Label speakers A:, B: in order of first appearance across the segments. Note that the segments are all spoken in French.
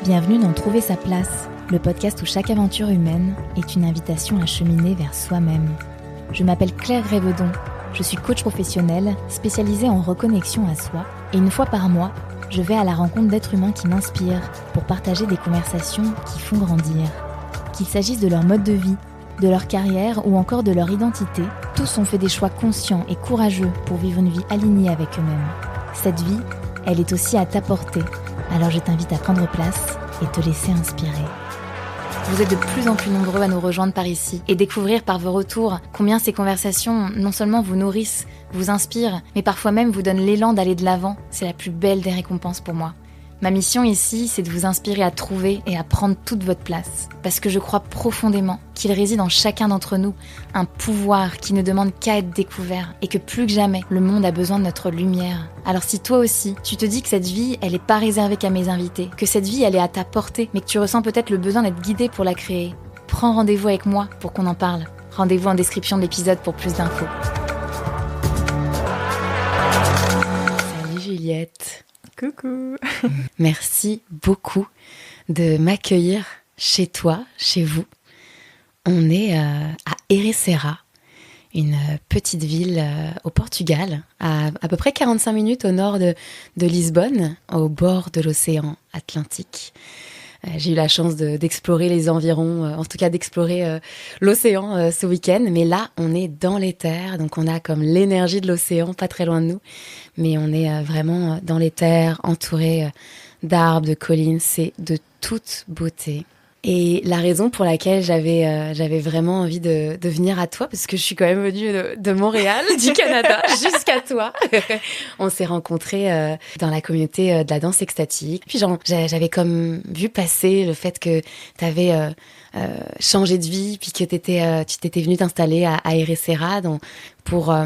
A: Bienvenue dans Trouver sa place, le podcast où chaque aventure humaine est une invitation à cheminer vers soi-même. Je m'appelle Claire Grévedon, je suis coach professionnelle spécialisée en reconnexion à soi et une fois par mois, je vais à la rencontre d'êtres humains qui m'inspirent pour partager des conversations qui font grandir. Qu'il s'agisse de leur mode de vie, de leur carrière ou encore de leur identité, tous ont fait des choix conscients et courageux pour vivre une vie alignée avec eux-mêmes. Cette vie, elle est aussi à ta portée. Alors je t'invite à prendre place et te laisser inspirer. Vous êtes de plus en plus nombreux à nous rejoindre par ici et découvrir par vos retours combien ces conversations non seulement vous nourrissent, vous inspirent, mais parfois même vous donnent l'élan d'aller de l'avant. C'est la plus belle des récompenses pour moi. Ma mission ici, c'est de vous inspirer à trouver et à prendre toute votre place. Parce que je crois profondément qu'il réside en chacun d'entre nous un pouvoir qui ne demande qu'à être découvert et que plus que jamais, le monde a besoin de notre lumière. Alors si toi aussi, tu te dis que cette vie, elle n'est pas réservée qu'à mes invités, que cette vie, elle est à ta portée, mais que tu ressens peut-être le besoin d'être guidé pour la créer, prends rendez-vous avec moi pour qu'on en parle. Rendez-vous en description de l'épisode pour plus d'infos. Salut Juliette.
B: Coucou.
A: Merci beaucoup de m'accueillir chez toi, chez vous. On est à Ericeira, une petite ville au Portugal, à peu près 45 minutes au nord de Lisbonne, au bord de l'océan Atlantique. J'ai eu la chance d'explorer les environs, en tout cas d'explorer l'océan ce week-end. Mais là, on est dans les terres, donc on a comme l'énergie de l'océan pas très loin de nous. Mais on est vraiment dans les terres, entouré d'arbres, de collines. C'est de toute beauté. Et la raison pour laquelle j'avais vraiment envie de venir à toi, parce que je suis quand même venue de Montréal, du Canada, jusqu'à toi. On s'est rencontrés dans la communauté de la danse extatique. Puis j'avais comme vu passer le fait que tu avais changé de vie, puis que tu t'étais venue t'installer à Ericeira pour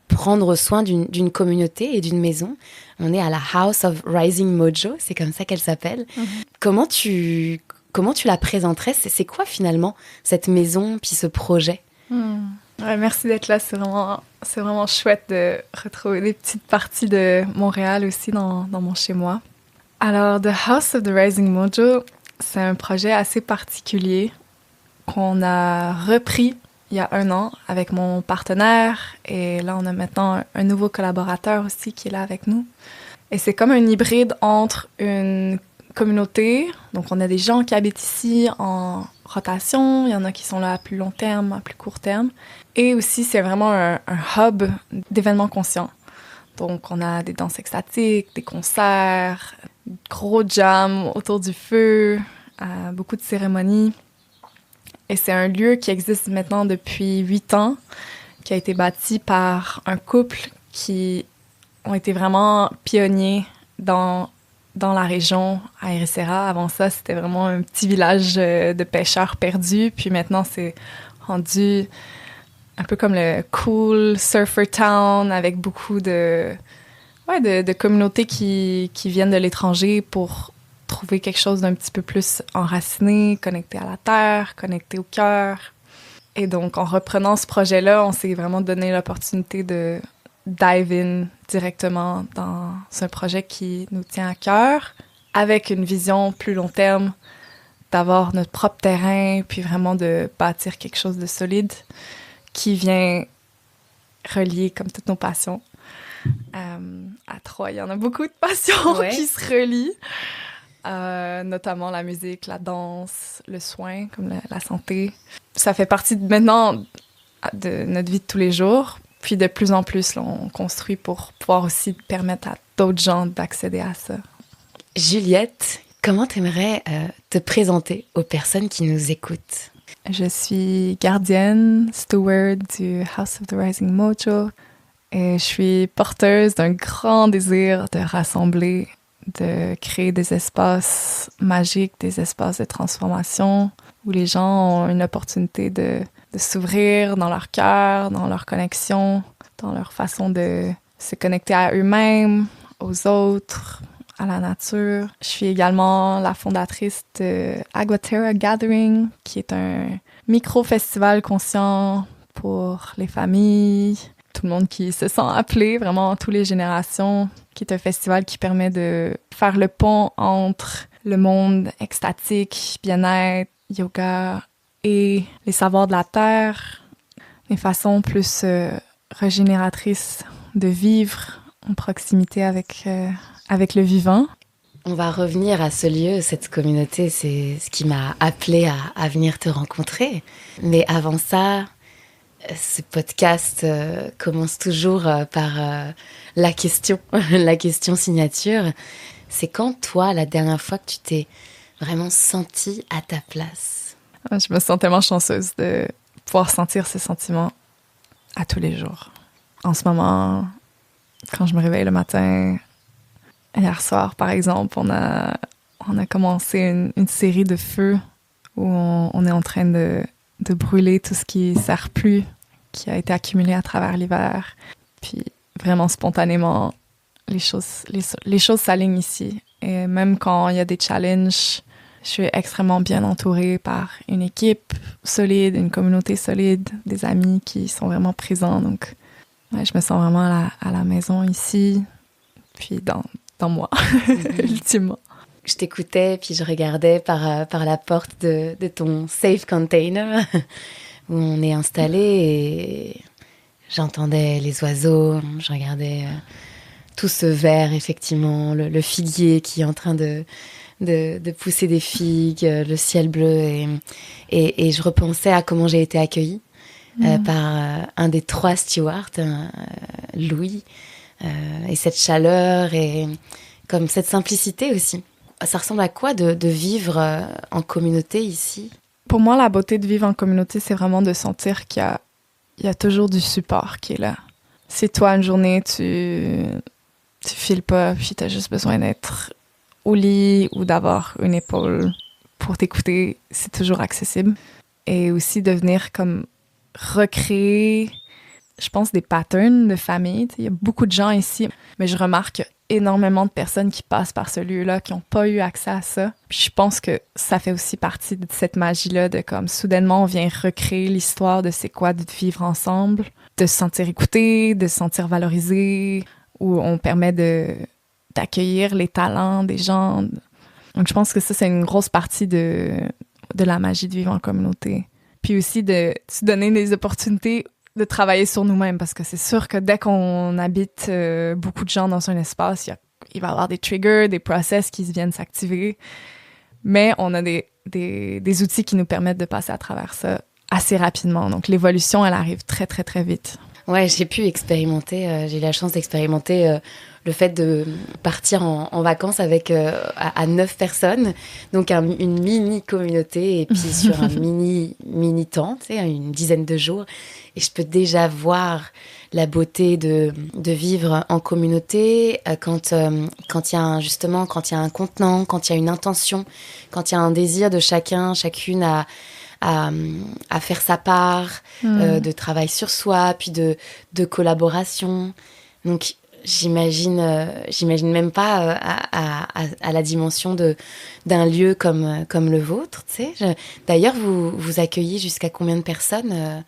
A: prendre soin d'une communauté et d'une maison. On est à la House of Rising Mojo, c'est comme ça qu'elle s'appelle. Mm-hmm. Comment tu la présenterais? C'est quoi finalement cette maison puis ce projet?
B: Ouais, merci d'être là. C'est vraiment chouette de retrouver des petites parties de Montréal aussi dans mon chez-moi. Alors, The House of the Rising Mojo, c'est un projet assez particulier qu'on a repris il y a 1 an avec mon partenaire. Et là, on a maintenant un nouveau collaborateur aussi qui est là avec nous. Et c'est comme un hybride entre une communauté, donc on a des gens qui habitent ici en rotation, il y en a qui sont là à plus long terme, à plus court terme, et aussi c'est vraiment un hub d'événements conscients. Donc on a des danses extatiques, des concerts, gros jams autour du feu, beaucoup de cérémonies, et c'est un lieu qui existe maintenant depuis 8 ans, qui a été bâti par un couple qui ont été vraiment pionniers dans la région, à Ericeira. Avant ça, c'était vraiment un petit village de pêcheurs perdus. Puis maintenant, c'est rendu un peu comme le cool surfer town avec beaucoup de communautés qui viennent de l'étranger pour trouver quelque chose d'un petit peu plus enraciné, connecté à la terre, connecté au cœur. Et donc, en reprenant ce projet-là, on s'est vraiment donné l'opportunité de dive in directement dans un projet qui nous tient à cœur, avec une vision plus long terme, d'avoir notre propre terrain, puis vraiment de bâtir quelque chose de solide qui vient relier comme toutes nos passions. À Troyes, il y en a beaucoup de passions qui se relient, notamment la musique, la danse, le soin, comme la santé. Ça fait partie maintenant de notre vie de tous les jours. Puis de plus en plus, là, on construit pour pouvoir aussi permettre à d'autres gens d'accéder à ça.
A: Juliette, comment t'aimerais te présenter aux personnes qui nous écoutent?
B: Je suis gardienne, steward du House of the Rising Mojo. Et je suis porteuse d'un grand désir de rassembler, de créer des espaces magiques, des espaces de transformation où les gens ont une opportunité de s'ouvrir dans leur cœur, dans leur connexion, dans leur façon de se connecter à eux-mêmes, aux autres, à la nature. Je suis également la fondatrice de Aguaterra Gathering, qui est un micro-festival conscient pour les familles, tout le monde qui se sent appelé, vraiment toutes les générations, qui est un festival qui permet de faire le pont entre le monde extatique, bien-être, yoga et les savoirs de la terre, les façons plus régénératrices de vivre en proximité avec le vivant.
A: On va revenir à ce lieu, cette communauté, c'est ce qui m'a appelée à venir te rencontrer. Mais avant ça, ce podcast commence toujours par la question, la question signature. C'est quand, toi, la dernière fois que tu t'es vraiment sentie à ta place?
B: Je me sens tellement chanceuse de pouvoir sentir ces sentiments à tous les jours. En ce moment, quand je me réveille le matin, hier soir, par exemple, on a commencé une série de feux où on est en train de brûler tout ce qui ne sert plus, qui a été accumulé à travers l'hiver. Puis vraiment spontanément, les choses s'alignent ici. Et même quand il y a des challenges, je suis extrêmement bien entourée par une équipe solide, une communauté solide, des amis qui sont vraiment présents. Donc, ouais, je me sens vraiment à la maison ici, puis dans moi, ultimement.
A: Je t'écoutais, puis je regardais par la porte de ton safe container où on est installé et j'entendais les oiseaux, je regardais tout ce vert, effectivement, le figuier qui est en train de pousser des figues, le ciel bleu. Et je repensais à comment j'ai été accueillie par un des 3 stewards, Louis, et cette chaleur et comme cette simplicité aussi. Ça ressemble à quoi de vivre en communauté ici?
B: Pour moi, la beauté de vivre en communauté, c'est vraiment de sentir qu'il y a toujours du support qui est là. Si toi, une journée, tu files pas, puis t'as juste besoin d'être au lit ou d'avoir une épaule pour t'écouter, c'est toujours accessible. Et aussi de venir comme recréer, je pense, des patterns de famille. Il y a beaucoup de gens ici, mais je remarque énormément de personnes qui passent par ce lieu-là, qui n'ont pas eu accès à ça. Puis je pense que ça fait aussi partie de cette magie-là de comme soudainement on vient recréer l'histoire de c'est quoi de vivre ensemble, de se sentir écouté, de se sentir valorisé, où on permet d'accueillir les talents des gens. Donc je pense que ça, c'est une grosse partie de la magie de vivre en communauté. Puis aussi de se donner des opportunités de travailler sur nous-mêmes, parce que c'est sûr que dès qu'on habite beaucoup de gens dans un espace, il va y avoir des triggers, des process qui viennent s'activer, mais on a des outils qui nous permettent de passer à travers ça assez rapidement. Donc l'évolution, elle arrive très, très, très vite.
A: Ouais, j'ai pu expérimenter, j'ai eu la chance d'expérimenter le fait de partir en vacances avec à 9 personnes, donc une mini-communauté, et puis sur un mini-temps, tu sais, une dizaine de jours. Et je peux déjà voir la beauté de vivre en communauté quand il y a un contenant, quand il y a une intention, quand il y a un désir de chacune à faire sa part, de travail sur soi, puis de collaboration. Donc, j'imagine même pas à la dimension d'un lieu comme le vôtre, tu sais. D'ailleurs, vous accueillez jusqu'à combien de personnes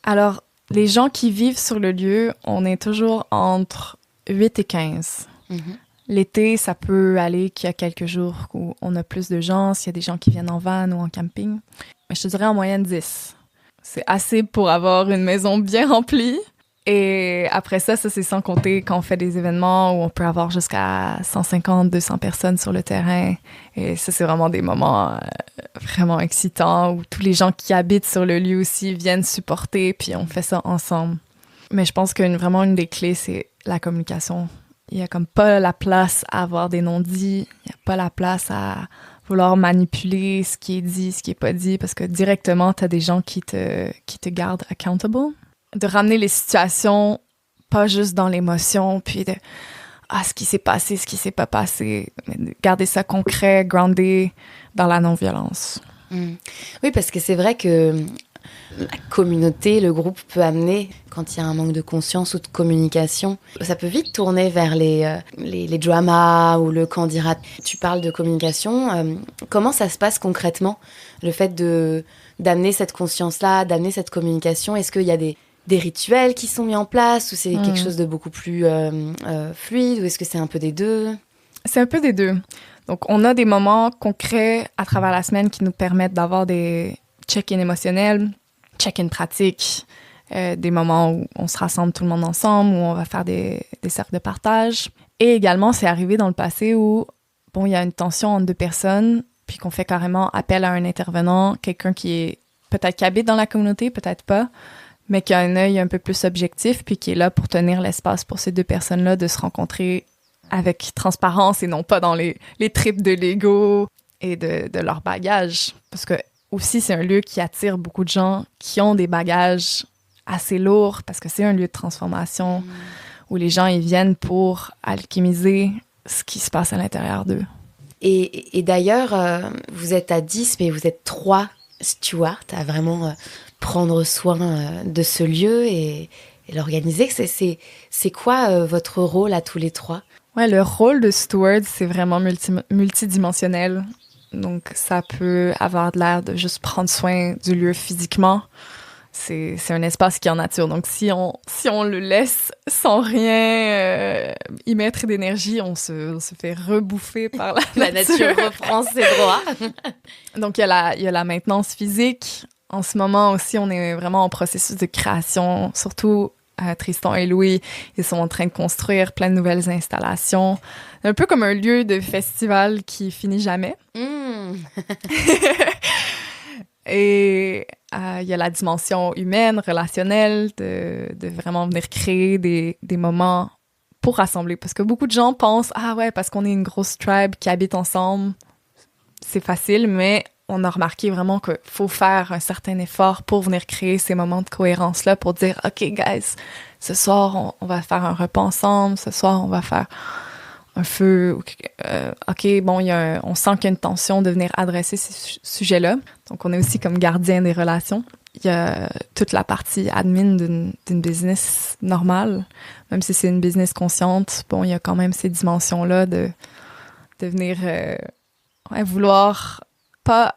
B: Alors, les gens qui vivent sur le lieu, on est toujours entre 8 et 15. Mm-hmm. L'été, ça peut aller qu'il y a quelques jours où on a plus de gens, s'il y a des gens qui viennent en van ou en camping. Mais je te dirais en moyenne 10. C'est assez pour avoir une maison bien remplie. Et après ça, c'est sans compter quand on fait des événements où on peut avoir jusqu'à 150, 200 personnes sur le terrain. Et ça, c'est vraiment des moments vraiment excitants où tous les gens qui habitent sur le lieu aussi viennent supporter, puis on fait ça ensemble. Mais je pense qu'une des clés, c'est la communication. Il y a comme pas la place à avoir des non-dits. Il y a pas la place à vouloir manipuler ce qui est dit, ce qui est pas dit, parce que directement, t'as des gens qui te gardent accountable. De ramener les situations, pas juste dans l'émotion, puis de ce qui s'est passé, ce qui s'est pas passé, mais de garder ça concret, groundé dans la non-violence.
A: Oui, parce que c'est vrai que la communauté, le groupe peut amener, quand il y a un manque de conscience ou de communication, ça peut vite tourner vers les dramas ou le quand dira. Tu parles de communication, comment ça se passe concrètement, le fait d'amener cette conscience-là, d'amener cette communication? Est-ce qu'il y a des rituels qui sont mis en place ou c'est quelque chose de beaucoup plus fluide, ou est-ce que c'est un peu des deux?
B: C'est un peu des deux. Donc, on a des moments concrets à travers la semaine qui nous permettent d'avoir des check-in émotionnels, check-in pratiques, des moments où on se rassemble tout le monde ensemble, où on va faire des cercles de partage. Et également, c'est arrivé dans le passé où, bon, il y a une tension entre deux personnes, puis qu'on fait carrément appel à un intervenant, quelqu'un qui est peut-être qui habite dans la communauté, peut-être pas, mais qui a un œil un peu plus objectif, puis qui est là pour tenir l'espace pour ces deux personnes-là de se rencontrer avec transparence et non pas dans les tripes de l'ego et de leur bagage. Parce que aussi, c'est un lieu qui attire beaucoup de gens qui ont des bagages assez lourds, parce que c'est un lieu de transformation où les gens, ils viennent pour alchimiser ce qui se passe à l'intérieur d'eux.
A: Et d'ailleurs, vous êtes à 10, mais vous êtes 3 stewards à vraiment prendre soin de ce lieu et l'organiser. C'est quoi votre rôle à tous les 3?
B: Ouais, le rôle de steward, c'est vraiment multidimensionnel. Donc, ça peut avoir de l'air de juste prendre soin du lieu physiquement. C'est un espace qui est en nature. Donc, si on le laisse sans rien y mettre d'énergie, on se fait rebouffer par la nature.
A: La nature reprend ses droits.
B: Donc, il y a la maintenance physique. En ce moment aussi, on est vraiment en processus de création. Surtout, Tristan et Louis, ils sont en train de construire plein de nouvelles installations. Un peu comme un lieu de festival qui finit jamais. Et il y a la dimension humaine, relationnelle, de vraiment venir créer des moments pour rassembler. Parce que beaucoup de gens pensent, ah ouais, parce qu'on est une grosse tribe qui habite ensemble, c'est facile, mais on a remarqué vraiment qu'il faut faire un certain effort pour venir créer ces moments de cohérence-là, pour dire, OK, guys, ce soir, on va faire un repas ensemble, ce soir, on va faire un feu. OK, bon, on sent qu'il y a une tension de venir adresser ces sujets-là. Donc, on est aussi comme gardien des relations. Il y a toute la partie admin d'une business normale. Même si c'est une business consciente, bon, il y a quand même ces dimensions-là de venir vouloir pas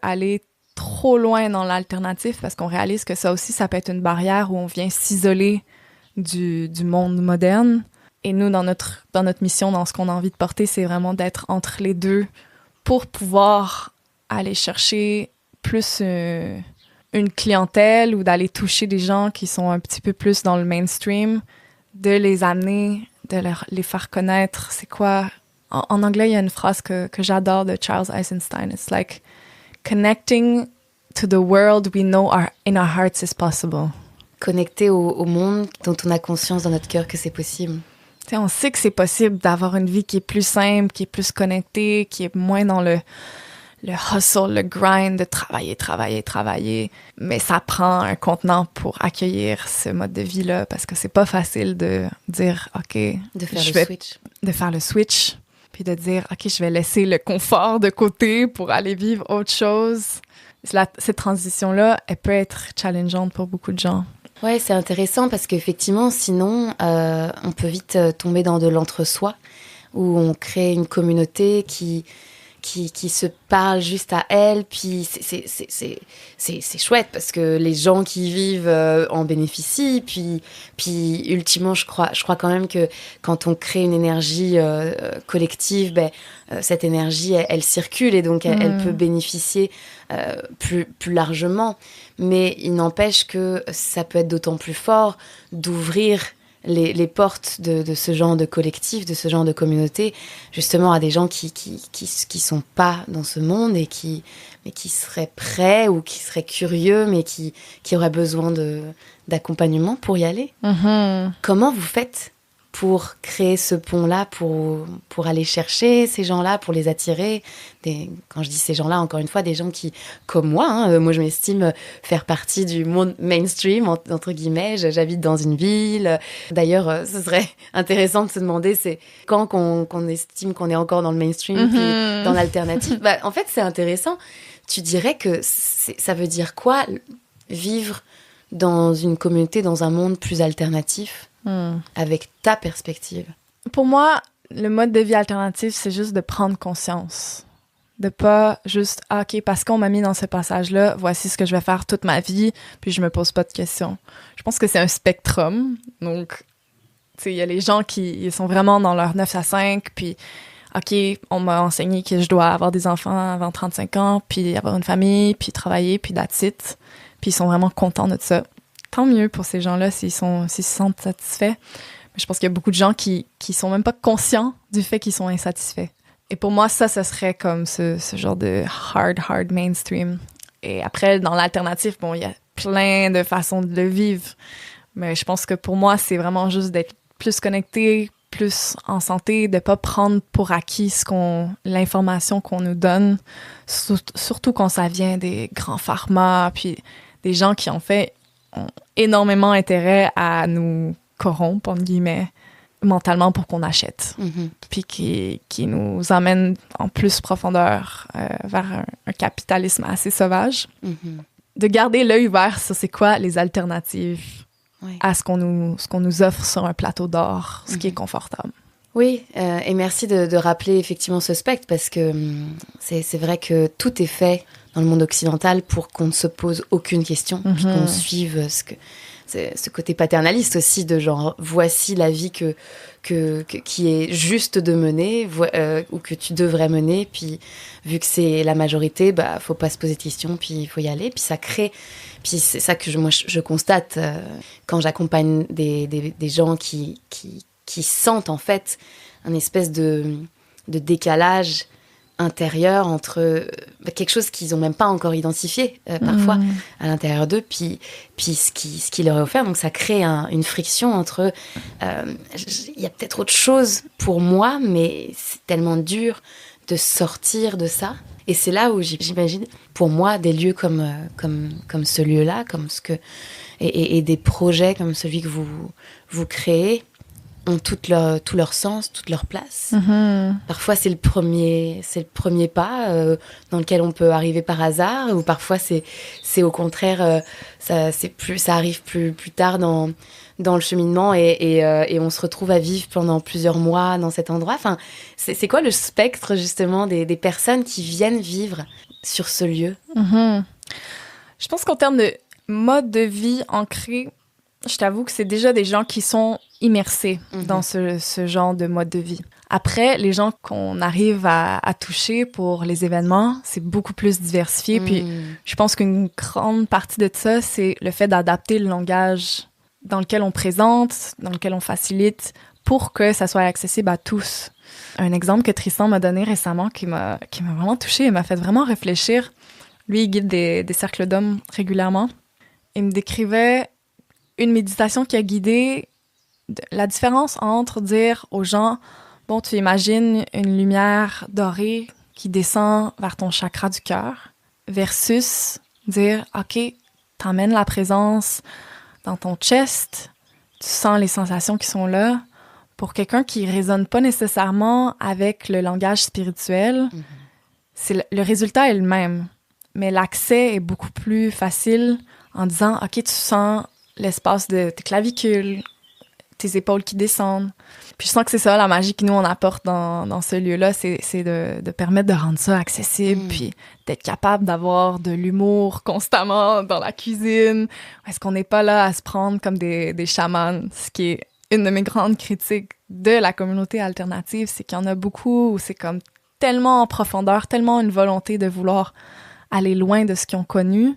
B: aller trop loin dans l'alternatif, parce qu'on réalise que ça aussi, ça peut être une barrière où on vient s'isoler du monde moderne. Et nous, dans notre mission, dans ce qu'on a envie de porter, c'est vraiment d'être entre les deux pour pouvoir aller chercher plus une clientèle ou d'aller toucher des gens qui sont un petit peu plus dans le mainstream, de les amener, les faire connaître. C'est quoi? En anglais, il y a une phrase que j'adore de Charles Eisenstein. It's like, connecting to the world we know in our hearts is possible.
A: Connecter au monde dont on a conscience dans notre cœur que c'est possible.
B: T'sais, on sait que c'est possible d'avoir une vie qui est plus simple, qui est plus connectée, qui est moins dans le hustle, le grind de travailler. Mais ça prend un contenant pour accueillir ce mode de vie-là, parce que c'est pas facile de dire, OK,
A: de faire le switch.
B: Puis de dire, OK, je vais laisser le confort de côté pour aller vivre autre chose. Cette transition-là, elle peut être challengeante pour beaucoup de gens.
A: Ouais, c'est intéressant parce qu'effectivement, sinon, on peut vite tomber dans de l'entre-soi, où on crée une communauté qui se parle juste à elle, puis c'est chouette parce que les gens qui y vivent en bénéficient, puis ultimement, je crois quand même que quand on crée une énergie collective, cette énergie, elle circule et donc elle peut bénéficier plus largement. Mais il n'empêche que ça peut être d'autant plus fort d'ouvrir les portes de ce genre de collectif, de ce genre de communauté, justement à des gens qui sont pas dans ce monde mais qui seraient prêts ou qui seraient curieux, mais qui auraient besoin d'accompagnement pour y aller.
B: Mm-hmm.
A: Comment vous faites pour créer ce pont-là, pour aller chercher ces gens-là, pour les attirer? Quand je dis ces gens-là, encore une fois, des gens qui, comme moi, moi je m'estime faire partie du monde mainstream, entre guillemets, j'habite dans une ville. D'ailleurs, ce serait intéressant de se demander, c'est quand qu'on estime qu'on est encore dans le mainstream, puis dans l'alternative. En fait, c'est intéressant. Tu dirais que ça veut dire quoi, vivre dans une communauté, dans un monde plus alternatif, avec ta perspective?
B: Pour moi, le mode de vie alternatif, c'est juste de prendre conscience. De pas juste, OK, parce qu'on m'a mis dans ce passage-là, voici ce que je vais faire toute ma vie, puis je me pose pas de questions. Je pense que c'est un spectrum. Donc, tu sais, il y a les gens qui sont vraiment dans leur 9 à 5, puis OK, on m'a enseigné que je dois avoir des enfants avant 35 ans, puis avoir une famille, puis travailler, puis that's it. Puis ils sont vraiment contents de ça. Tant mieux pour ces gens-là s'ils se sentent satisfaits. Mais je pense qu'il y a beaucoup de gens qui sont même pas conscients du fait qu'ils sont insatisfaits. Et pour moi, ça serait comme ce genre de hard mainstream. Et après, dans l'alternative, bon, il y a plein de façons de le vivre. Mais je pense que pour moi, c'est vraiment juste d'être plus connecté, plus en santé, de pas prendre pour acquis l'information qu'on nous donne, surtout quand ça vient des grands pharma, puis des gens qui, en fait, ont énormément intérêt à nous corrompre, entre guillemets, mentalement pour qu'on achète. Puis qui nous amène en plus profondeur vers un capitalisme assez sauvage. De garder l'œil ouvert sur c'est quoi les alternatives à ce qu'on nous offre sur un plateau d'or, ce qui est confortable.
A: Oui, et merci de rappeler effectivement ce spectre, parce que c'est vrai que tout est fait dans le monde occidental pour qu'on ne se pose aucune question, puis qu'on suive ce côté paternaliste aussi, de genre, voici la vie qui est juste de mener, ou que tu devrais mener, puis vu que c'est la majorité, bah, faut pas se poser de questions, puis il faut y aller, puis ça crée... Puis c'est ça que moi je constate quand j'accompagne des gens qui sentent en fait un espèce de décalage intérieur entre quelque chose qu'ils n'ont même pas encore identifié parfois à l'intérieur d'eux, puis ce qui leur est offert. Donc ça crée une friction entre il y a peut-être autre chose pour moi, mais c'est tellement dur de sortir de ça. Et c'est là où j'imagine, pour moi, des lieux comme ce lieu-là, et des projets comme celui que vous créez, ont tout leur sens, toute leur place. Parfois, c'est le premier pas dans lequel on peut arriver par hasard, ou parfois, c'est au contraire, ça arrive plus tard dans le cheminement, et on se retrouve à vivre pendant plusieurs mois dans cet endroit. Enfin, c'est quoi le spectre, justement, des personnes qui viennent vivre sur ce lieu?
B: Je pense qu'en termes de mode de vie ancré, je t'avoue que c'est déjà des gens qui sont immersés dans ce genre de mode de vie. Après, les gens qu'on arrive à toucher pour les événements, c'est beaucoup plus diversifié. Puis je pense qu'une grande partie de ça, c'est le fait d'adapter le langage dans lequel on présente, dans lequel on facilite, pour que ça soit accessible à tous. Un exemple que Tristan m'a donné récemment qui m'a vraiment touchée et m'a fait vraiment réfléchir. Lui, il guide des cercles d'hommes régulièrement. Il me décrivait une méditation qui a guidé la différence entre dire aux gens, bon, tu imagines une lumière dorée qui descend vers ton chakra du cœur, versus dire, OK, t'emmènes la présence dans ton chest, tu sens les sensations qui sont là. Pour quelqu'un qui résonne pas nécessairement avec le langage spirituel, le résultat est le même, mais l'accès est beaucoup plus facile en disant, OK, tu sens l'espace de tes clavicules, tes épaules qui descendent. Puis je sens que c'est ça, la magie que nous, on apporte dans ce lieu-là, c'est de permettre de rendre ça accessible, puis d'être capable d'avoir de l'humour constamment dans la cuisine. Est-ce qu'on n'est pas là à se prendre comme des chamans? Ce qui est une de mes grandes critiques de la communauté alternative, c'est qu'il y en a beaucoup où c'est comme tellement en profondeur, tellement une volonté de vouloir aller loin de ce qu'ils ont connu,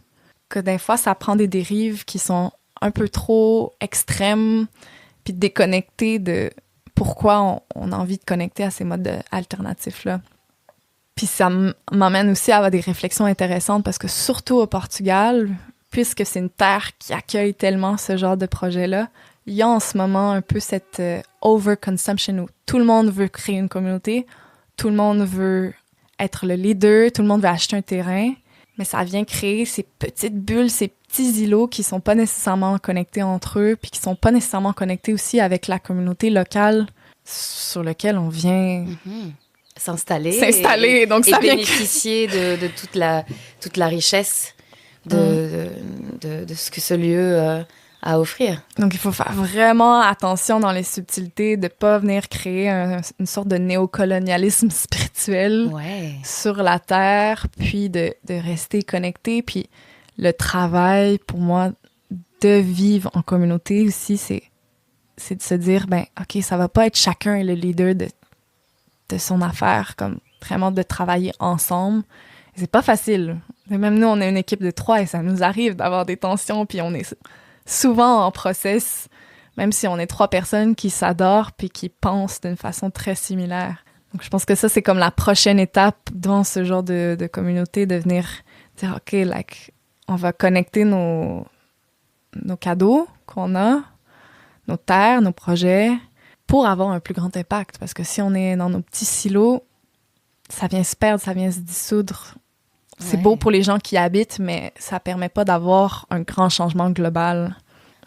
B: que des fois, ça prend des dérives qui sont un peu trop extrêmes, puis déconnectées de pourquoi on a envie de connecter à ces modes alternatifs-là. Puis ça m'amène aussi à avoir des réflexions intéressantes, parce que surtout au Portugal, puisque c'est une terre qui accueille tellement ce genre de projet-là, il y a en ce moment un peu cette overconsumption où tout le monde veut créer une communauté, tout le monde veut être le leader, tout le monde veut acheter un terrain, mais ça vient créer ces petites bulles, ces petits îlots qui sont pas nécessairement connectés entre eux, puis qui sont pas nécessairement connectés aussi avec la communauté locale sur laquelle on vient
A: s'installer,
B: donc
A: et
B: ça vient
A: bénéficier de toute la richesse de ce que ce lieu a à offrir.
B: Donc il faut faire vraiment attention dans les subtilités, de pas venir créer une sorte de néocolonialisme spirituel sur la terre, puis de rester connecté. Puis le travail, pour moi, de vivre en communauté aussi, c'est de se dire, ben OK, ça va pas être chacun le leader de de son affaire, comme vraiment de travailler ensemble. Et c'est pas facile. Et même nous, on est une équipe de 3 et ça nous arrive d'avoir des tensions, puis on est souvent en process, même si on est 3 personnes qui s'adorent puis qui pensent d'une façon très similaire. Donc, je pense que ça, c'est comme la prochaine étape dans ce genre de communauté, de venir dire, OK, on va connecter nos cadeaux qu'on a, nos terres, nos projets, pour avoir un plus grand impact. Parce que si on est dans nos petits silos, ça vient se perdre, ça vient se dissoudre. C'est beau pour les gens qui y habitent, mais ça permet pas d'avoir un grand changement global.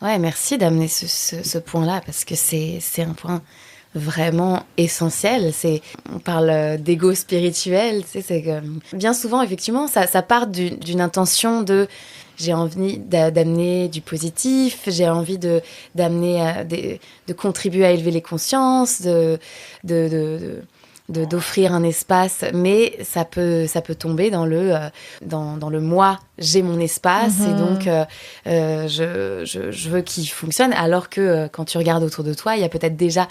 A: Ouais, merci d'amener ce point-là, parce que c'est un point vraiment essentiel. On parle d'ego spirituel, c'est que bien souvent, effectivement, ça part d'une intention de j'ai envie d'amener du positif, j'ai envie d'amener de contribuer à élever les consciences, d'offrir un espace, mais ça peut tomber dans le moi, j'ai mon espace et donc je veux qu'il fonctionne, alors que quand tu regardes autour de toi, il y a peut-être déjà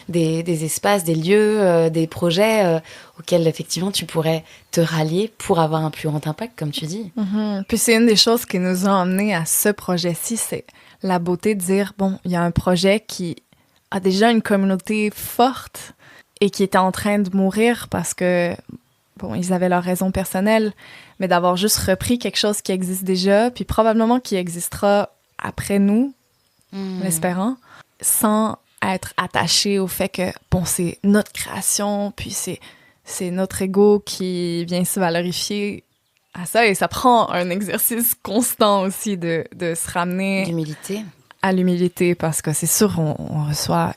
A: des espaces, des lieux, des projets auxquels effectivement tu pourrais te rallier pour avoir un plus grand impact, comme tu dis.
B: Puis c'est une des choses qui nous a emmenés à ce projet-ci, c'est la beauté de dire, bon, il y a un projet qui a déjà une communauté forte et qui était en train de mourir parce que, bon, ils avaient leurs raisons personnelles, mais d'avoir juste repris quelque chose qui existe déjà, puis probablement qui existera après nous, l'espérant, sans être attaché au fait que, bon, c'est notre création, puis c'est notre ego qui vient se valorifier à ça, et ça prend un exercice constant aussi de se ramener
A: L'humilité.
B: À l'humilité, parce que c'est sûr, on reçoit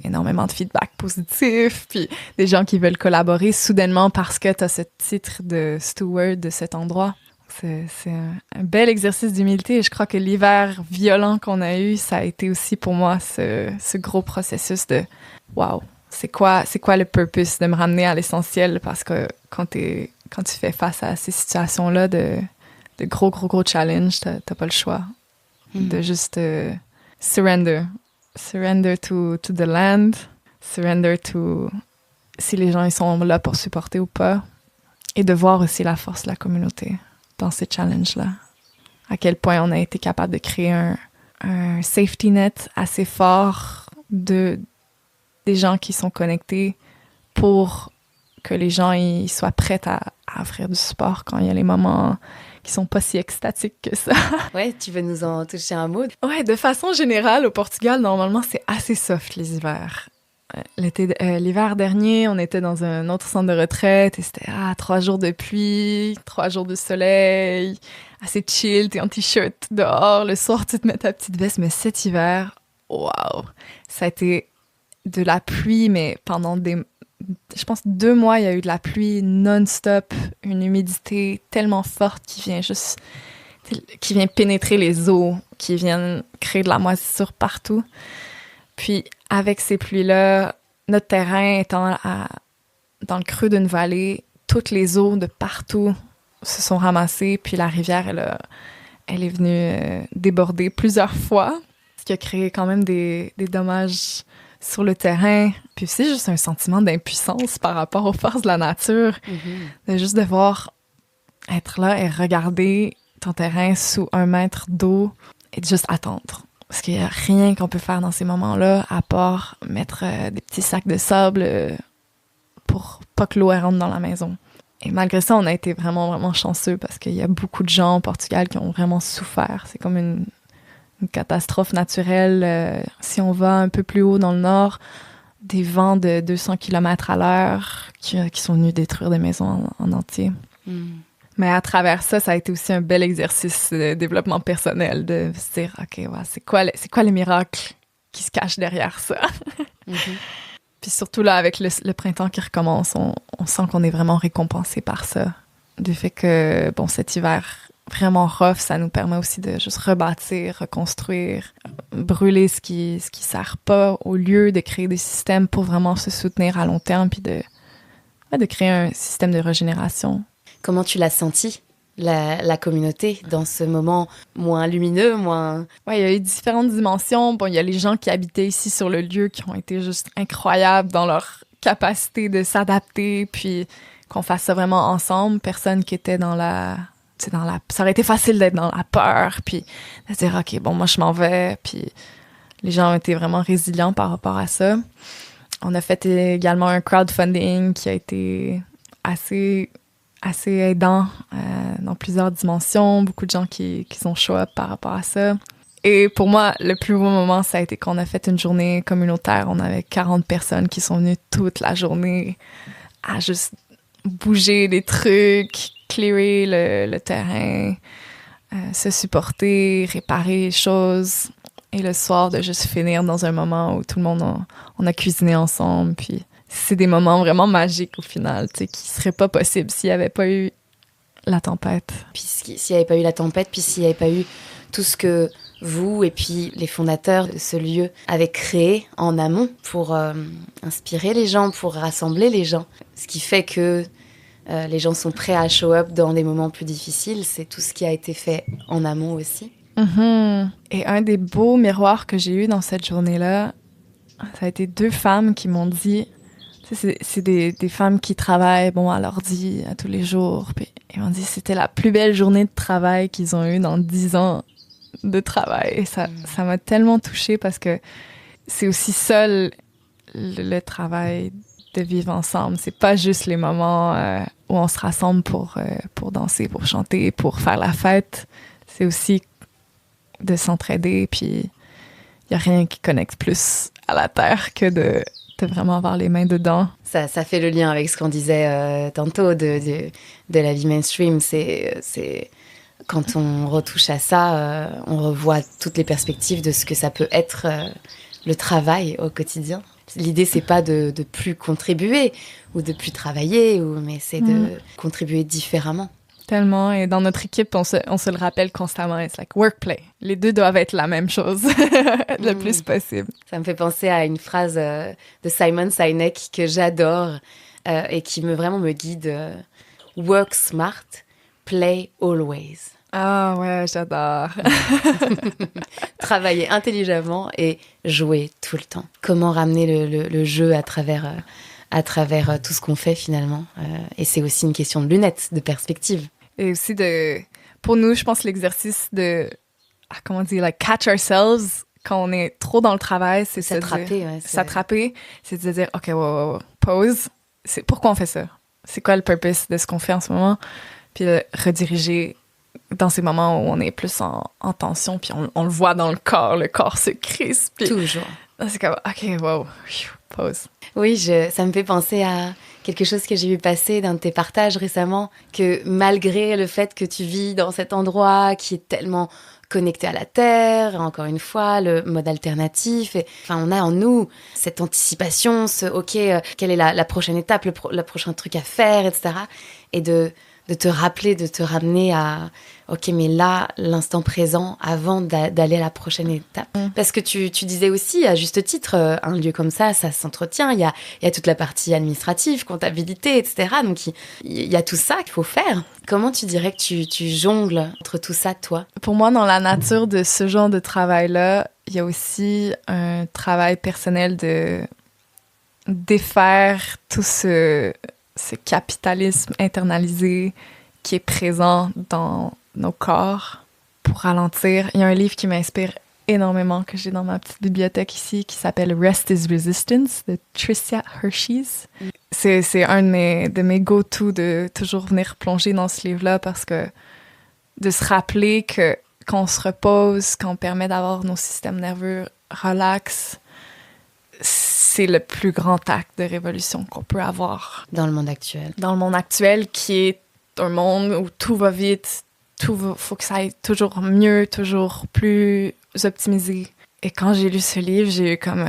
B: énormément de feedback positif, puis des gens qui veulent collaborer soudainement parce que tu as ce titre de steward de cet endroit. C'est un bel exercice d'humilité, et je crois que l'hiver violent qu'on a eu, ça a été aussi pour moi ce gros processus de « wow, c'est quoi le purpose de me ramener à l'essentiel ?» Parce que quand tu fais face à ces situations-là de gros challenges, t'as pas le choix de juste surrender. Surrender to the land, surrender to si les gens ils sont là pour supporter ou pas, et de voir aussi la force de la communauté dans ces challenges-là. À quel point on a été capable de créer un safety net assez fort des gens qui sont connectés pour que les gens ils soient prêts à offrir du support quand il y a les moments qui sont pas si extatiques que ça.
A: Ouais, tu veux nous en toucher un mot?
B: Ouais, de façon générale, au Portugal, normalement, c'est assez soft les hivers. L'hiver dernier, on était dans un autre centre de retraite et c'était 3 jours de pluie, 3 jours de soleil, assez chill, t'es en t-shirt dehors, le soir tu te mets ta petite veste, mais cet hiver, waouh, ça a été de la pluie, mais pendant je pense 2 mois, il y a eu de la pluie non-stop, une humidité tellement forte qui vient pénétrer les eaux, qui vient créer de la moisissure partout. Puis, avec ces pluies-là, notre terrain étant dans le creux d'une vallée, toutes les eaux de partout se sont ramassées, puis la rivière, elle est venue déborder plusieurs fois, ce qui a créé quand même des dommages sur le terrain. Puis c'est juste un sentiment d'impuissance par rapport aux forces de la nature, de juste devoir être là et regarder ton terrain sous 1 mètre d'eau et de juste attendre. Parce qu'il n'y a rien qu'on peut faire dans ces moments-là à part mettre des petits sacs de sable pour pas que l'eau rentre dans la maison. Et malgré ça, on a été vraiment, vraiment chanceux parce qu'il y a beaucoup de gens au Portugal qui ont vraiment souffert. C'est comme une catastrophe naturelle. Si on va un peu plus haut dans le nord, des vents de 200 km à l'heure qui sont venus détruire des maisons en entier. Mais à travers ça, ça a été aussi un bel exercice de développement personnel, de se dire, OK, ouais, c'est quoi le miracle qui se cache derrière ça? Puis surtout là, avec le printemps qui recommence, on sent qu'on est vraiment récompensé par ça. Du fait que, bon, cet hiver vraiment rough, ça nous permet aussi de juste rebâtir, reconstruire, brûler ce qui sert pas, au lieu de créer des systèmes pour vraiment se soutenir à long terme, puis de créer un système de régénération.
A: Comment tu l'as senti, la communauté, dans ce moment moins lumineux, moins...
B: Ouais, il y a eu différentes dimensions. Bon, il y a les gens qui habitaient ici sur le lieu qui ont été juste incroyables dans leur capacité de s'adapter, puis qu'on fasse ça vraiment ensemble. Personne qui était dans la... Ça aurait été facile d'être dans la peur, puis de se dire, OK, bon, moi, je m'en vais. Puis les gens ont été vraiment résilients par rapport à ça. On a fait également un crowdfunding qui a été assez aidant dans plusieurs dimensions. Beaucoup de gens qui sont show up par rapport à ça. Et pour moi, le plus beau moment, ça a été qu'on a fait une journée communautaire. On avait 40 personnes qui sont venues toute la journée à juste bouger des trucs, clearer le terrain, se supporter, réparer les choses. Et le soir, de juste finir dans un moment où tout le monde, on a cuisiné ensemble. Puis c'est des moments vraiment magiques au final, tu sais, qui seraient pas possibles s'il n'y avait pas eu la tempête.
A: Puis s'il n'y avait pas eu la tempête, puis s'il n'y avait pas eu tout ce que vous et puis les fondateurs de ce lieu avaient créé en amont pour inspirer les gens, pour rassembler les gens. Ce qui fait que les gens sont prêts à show up dans des moments plus difficiles, c'est tout ce qui a été fait en amont aussi.
B: Mm-hmm. Et un des beaux miroirs que j'ai eu dans cette journée-là, ça a été 2 femmes qui m'ont dit, c'est des femmes qui travaillent à l'ordi à tous les jours, puis ils m'ont dit que c'était la plus belle journée de travail qu'ils ont eue dans 10 ans de travail. Et ça m'a tellement touchée parce que c'est aussi ça le travail de vivre ensemble. C'est pas juste les moments où on se rassemble pour danser, pour chanter, pour faire la fête. C'est aussi de s'entraider, puis il y a rien qui connecte plus à la terre que de vraiment avoir les mains dedans.
A: Ça fait le lien avec ce qu'on disait tantôt de la vie mainstream. C'est quand on retouche à ça, on revoit toutes les perspectives de ce que ça peut être le travail au quotidien. L'idée, c'est pas de plus contribuer ou de plus travailler, mais c'est de contribuer différemment.
B: Tellement. Et dans notre équipe, on se le rappelle constamment. It's like work-play. Les deux doivent être la même chose le plus possible.
A: Ça me fait penser à une phrase de Simon Sinek que j'adore et qui vraiment me guide. Work smart, play always.
B: Ah ouais, j'adore.
A: Travailler intelligemment et jouer tout le temps. Comment ramener le jeu à travers tout ce qu'on fait finalement. Et c'est aussi une question de lunettes, de perspective.
B: Et aussi pour nous, je pense l'exercice de, comment dire, like catch ourselves quand on est trop dans le travail, c'est
A: s'attraper.
B: S'attraper, c'est de dire, OK, wow, pause. C'est pourquoi on fait ça? C'est quoi le purpose de ce qu'on fait en ce moment? Puis rediriger dans ces moments où on est plus en tension, puis on le voit dans le corps se crispe. Puis
A: toujours.
B: C'est comme, OK, wow, pause.
A: Oui, ça me fait penser à quelque chose que j'ai vu passer dans tes partages récemment, que malgré le fait que tu vis dans cet endroit qui est tellement connecté à la terre, encore une fois, le mode alternatif, on a en nous cette anticipation, quelle est la prochaine étape, le prochain truc à faire, etc. Et de te rappeler, de te ramener à OK, mais là, l'instant présent, avant d'aller à la prochaine étape. Parce que tu disais aussi, à juste titre, un lieu comme ça s'entretient. Il y a toute la partie administrative, comptabilité, etc. Donc, il y a tout ça qu'il faut faire. Comment tu dirais que tu jongles entre tout ça, toi?
B: Pour moi, dans la nature de ce genre de travail-là, il y a aussi un travail personnel de défaire tout ce capitalisme internalisé qui est présent dans nos corps pour ralentir. Il y a un livre qui m'inspire énormément que j'ai dans ma petite bibliothèque ici qui s'appelle Rest is Resistance de Tricia Hershey's. C'est un de mes go-to de toujours venir plonger dans ce livre-là parce que de se rappeler que quand on se repose, quand on permet d'avoir nos systèmes nerveux relax, c'est le plus grand acte de révolution qu'on peut avoir.
A: Dans le monde actuel.
B: Dans le monde actuel qui est un monde où tout va vite, faut que ça aille toujours mieux, toujours plus optimisé. Et quand j'ai lu ce livre, j'ai eu comme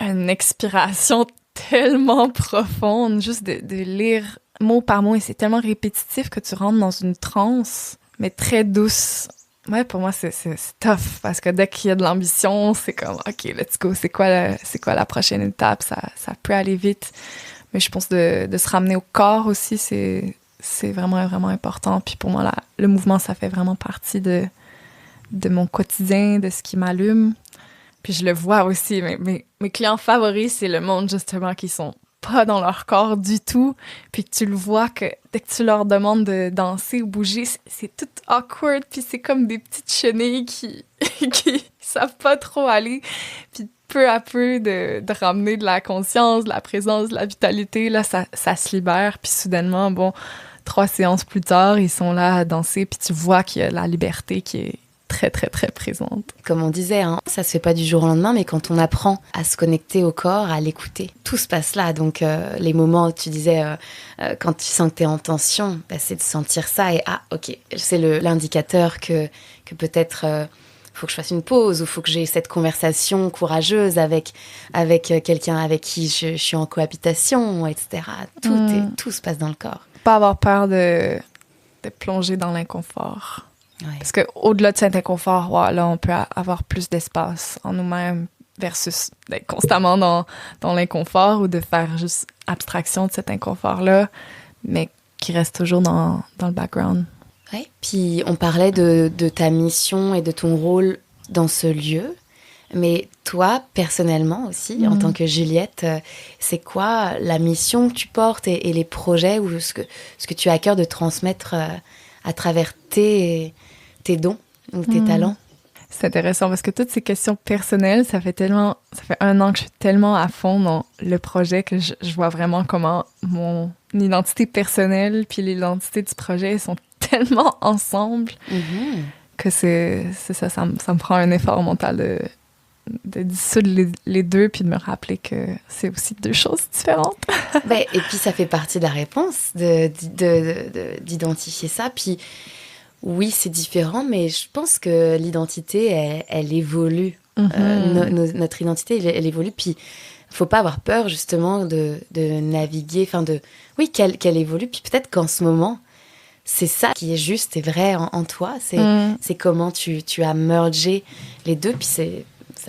B: une expiration tellement profonde, juste de lire mot par mot, et c'est tellement répétitif que tu rentres dans une transe, mais très douce. Ouais, pour moi, c'est tough, parce que dès qu'il y a de l'ambition, c'est comme, OK, let's go, c'est quoi la prochaine étape? Ça peut aller vite. Mais je pense de se ramener au corps aussi, c'est vraiment, vraiment important. Puis pour moi, le mouvement, ça fait vraiment partie de mon quotidien, de ce qui m'allume. Puis je le vois aussi, mes clients favoris, c'est le monde, justement, qui sont pas dans leur corps du tout, puis que tu le vois que dès que tu leur demandes de danser ou bouger, c'est tout awkward, puis c'est comme des petites chenilles qui qui savent pas trop aller, puis peu à peu de ramener de la conscience, de la présence, de la vitalité, là, ça se libère, puis soudainement, bon, 3 séances plus tard, ils sont là à danser, puis tu vois qu'il y a la liberté qui est très, très, très présente.
A: Comme on disait, hein, ça se fait pas du jour au lendemain, mais quand on apprend à se connecter au corps, à l'écouter, tout se passe là. Donc, les moments où tu disais, quand tu sens que tu es en tension, bah, c'est de sentir ça et ok, c'est l'indicateur que peut-être faut que je fasse une pause ou faut que j'ai cette conversation courageuse avec quelqu'un avec qui je suis en cohabitation, etc. Tout se passe dans le corps.
B: Pas avoir peur de plonger dans l'inconfort. Ouais. Parce qu'au-delà de cet inconfort, là, on peut avoir plus d'espace en nous-mêmes versus d'être constamment dans l'inconfort ou de faire juste abstraction de cet inconfort-là, mais qui reste toujours dans le background.
A: Oui, puis on parlait de ta mission et de ton rôle dans ce lieu, mais toi, personnellement aussi, en tant que Juliette, c'est quoi la mission que tu portes et les projets ou ce que tu as à cœur de transmettre à travers tes dons ou tes talents?
B: C'est intéressant parce que toutes ces questions personnelles, ça fait 1 an que je suis tellement à fond dans le projet que je vois vraiment comment mon identité personnelle puis l'identité du projet sont tellement ensemble que c'est ça me prend un effort mental de dissoudre les deux puis de me rappeler que c'est aussi 2 choses différentes.
A: Et puis ça fait partie de la réponse d'identifier ça. Puis oui, c'est différent, mais je pense que l'identité, elle évolue. Notre identité, elle évolue. Puis faut pas avoir peur justement de naviguer, qu'elle évolue. Puis peut-être qu'en ce moment, c'est ça qui est juste et vrai en toi. C'est comment tu as mergé les deux. Puis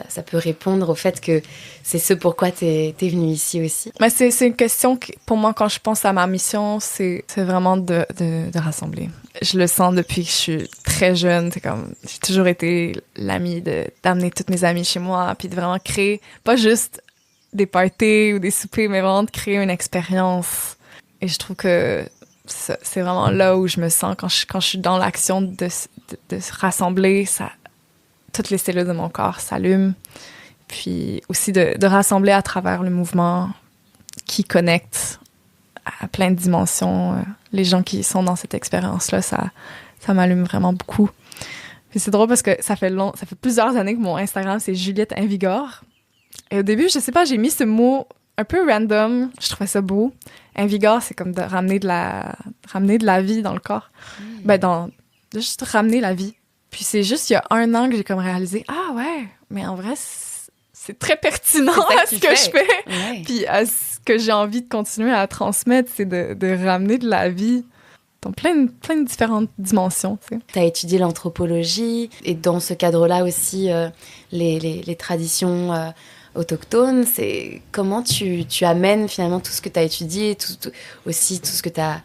A: ça peut répondre au fait que c'est ce pourquoi t'es venue ici aussi.
B: Mais c'est une question qui, pour moi, quand je pense à ma mission, c'est vraiment de rassembler. Je le sens depuis que je suis très jeune. C'est comme, j'ai toujours été l'amie d'amener toutes mes amies chez moi, puis de vraiment créer, pas juste des parties ou des soupers, mais vraiment de créer une expérience. Et je trouve que c'est vraiment là où je me sens quand je suis dans l'action de se rassembler, toutes les cellules de mon corps s'allument. Puis aussi de rassembler à travers le mouvement qui connecte à plein de dimensions. Les gens qui sont dans cette expérience-là, ça m'allume vraiment beaucoup. Puis c'est drôle parce que ça fait plusieurs années que mon Instagram, c'est Juliette Invigore. Et au début, je sais pas, j'ai mis ce mot un peu random. Je trouvais ça beau. Invigore, c'est comme de ramener de la vie dans le corps. De juste ramener la vie. Puis c'est juste il y a 1 an que j'ai comme réalisé, ouais, mais en vrai, c'est très pertinent à ce que je fais. Ouais. Puis à ce que j'ai envie de continuer à transmettre, c'est de ramener de la vie dans plein de différentes dimensions. Tu sais.
A: Tu as étudié l'anthropologie et dans ce cadre-là aussi les traditions autochtones. C'est comment tu amènes finalement tout ce que tu as étudié, aussi tout ce que tu as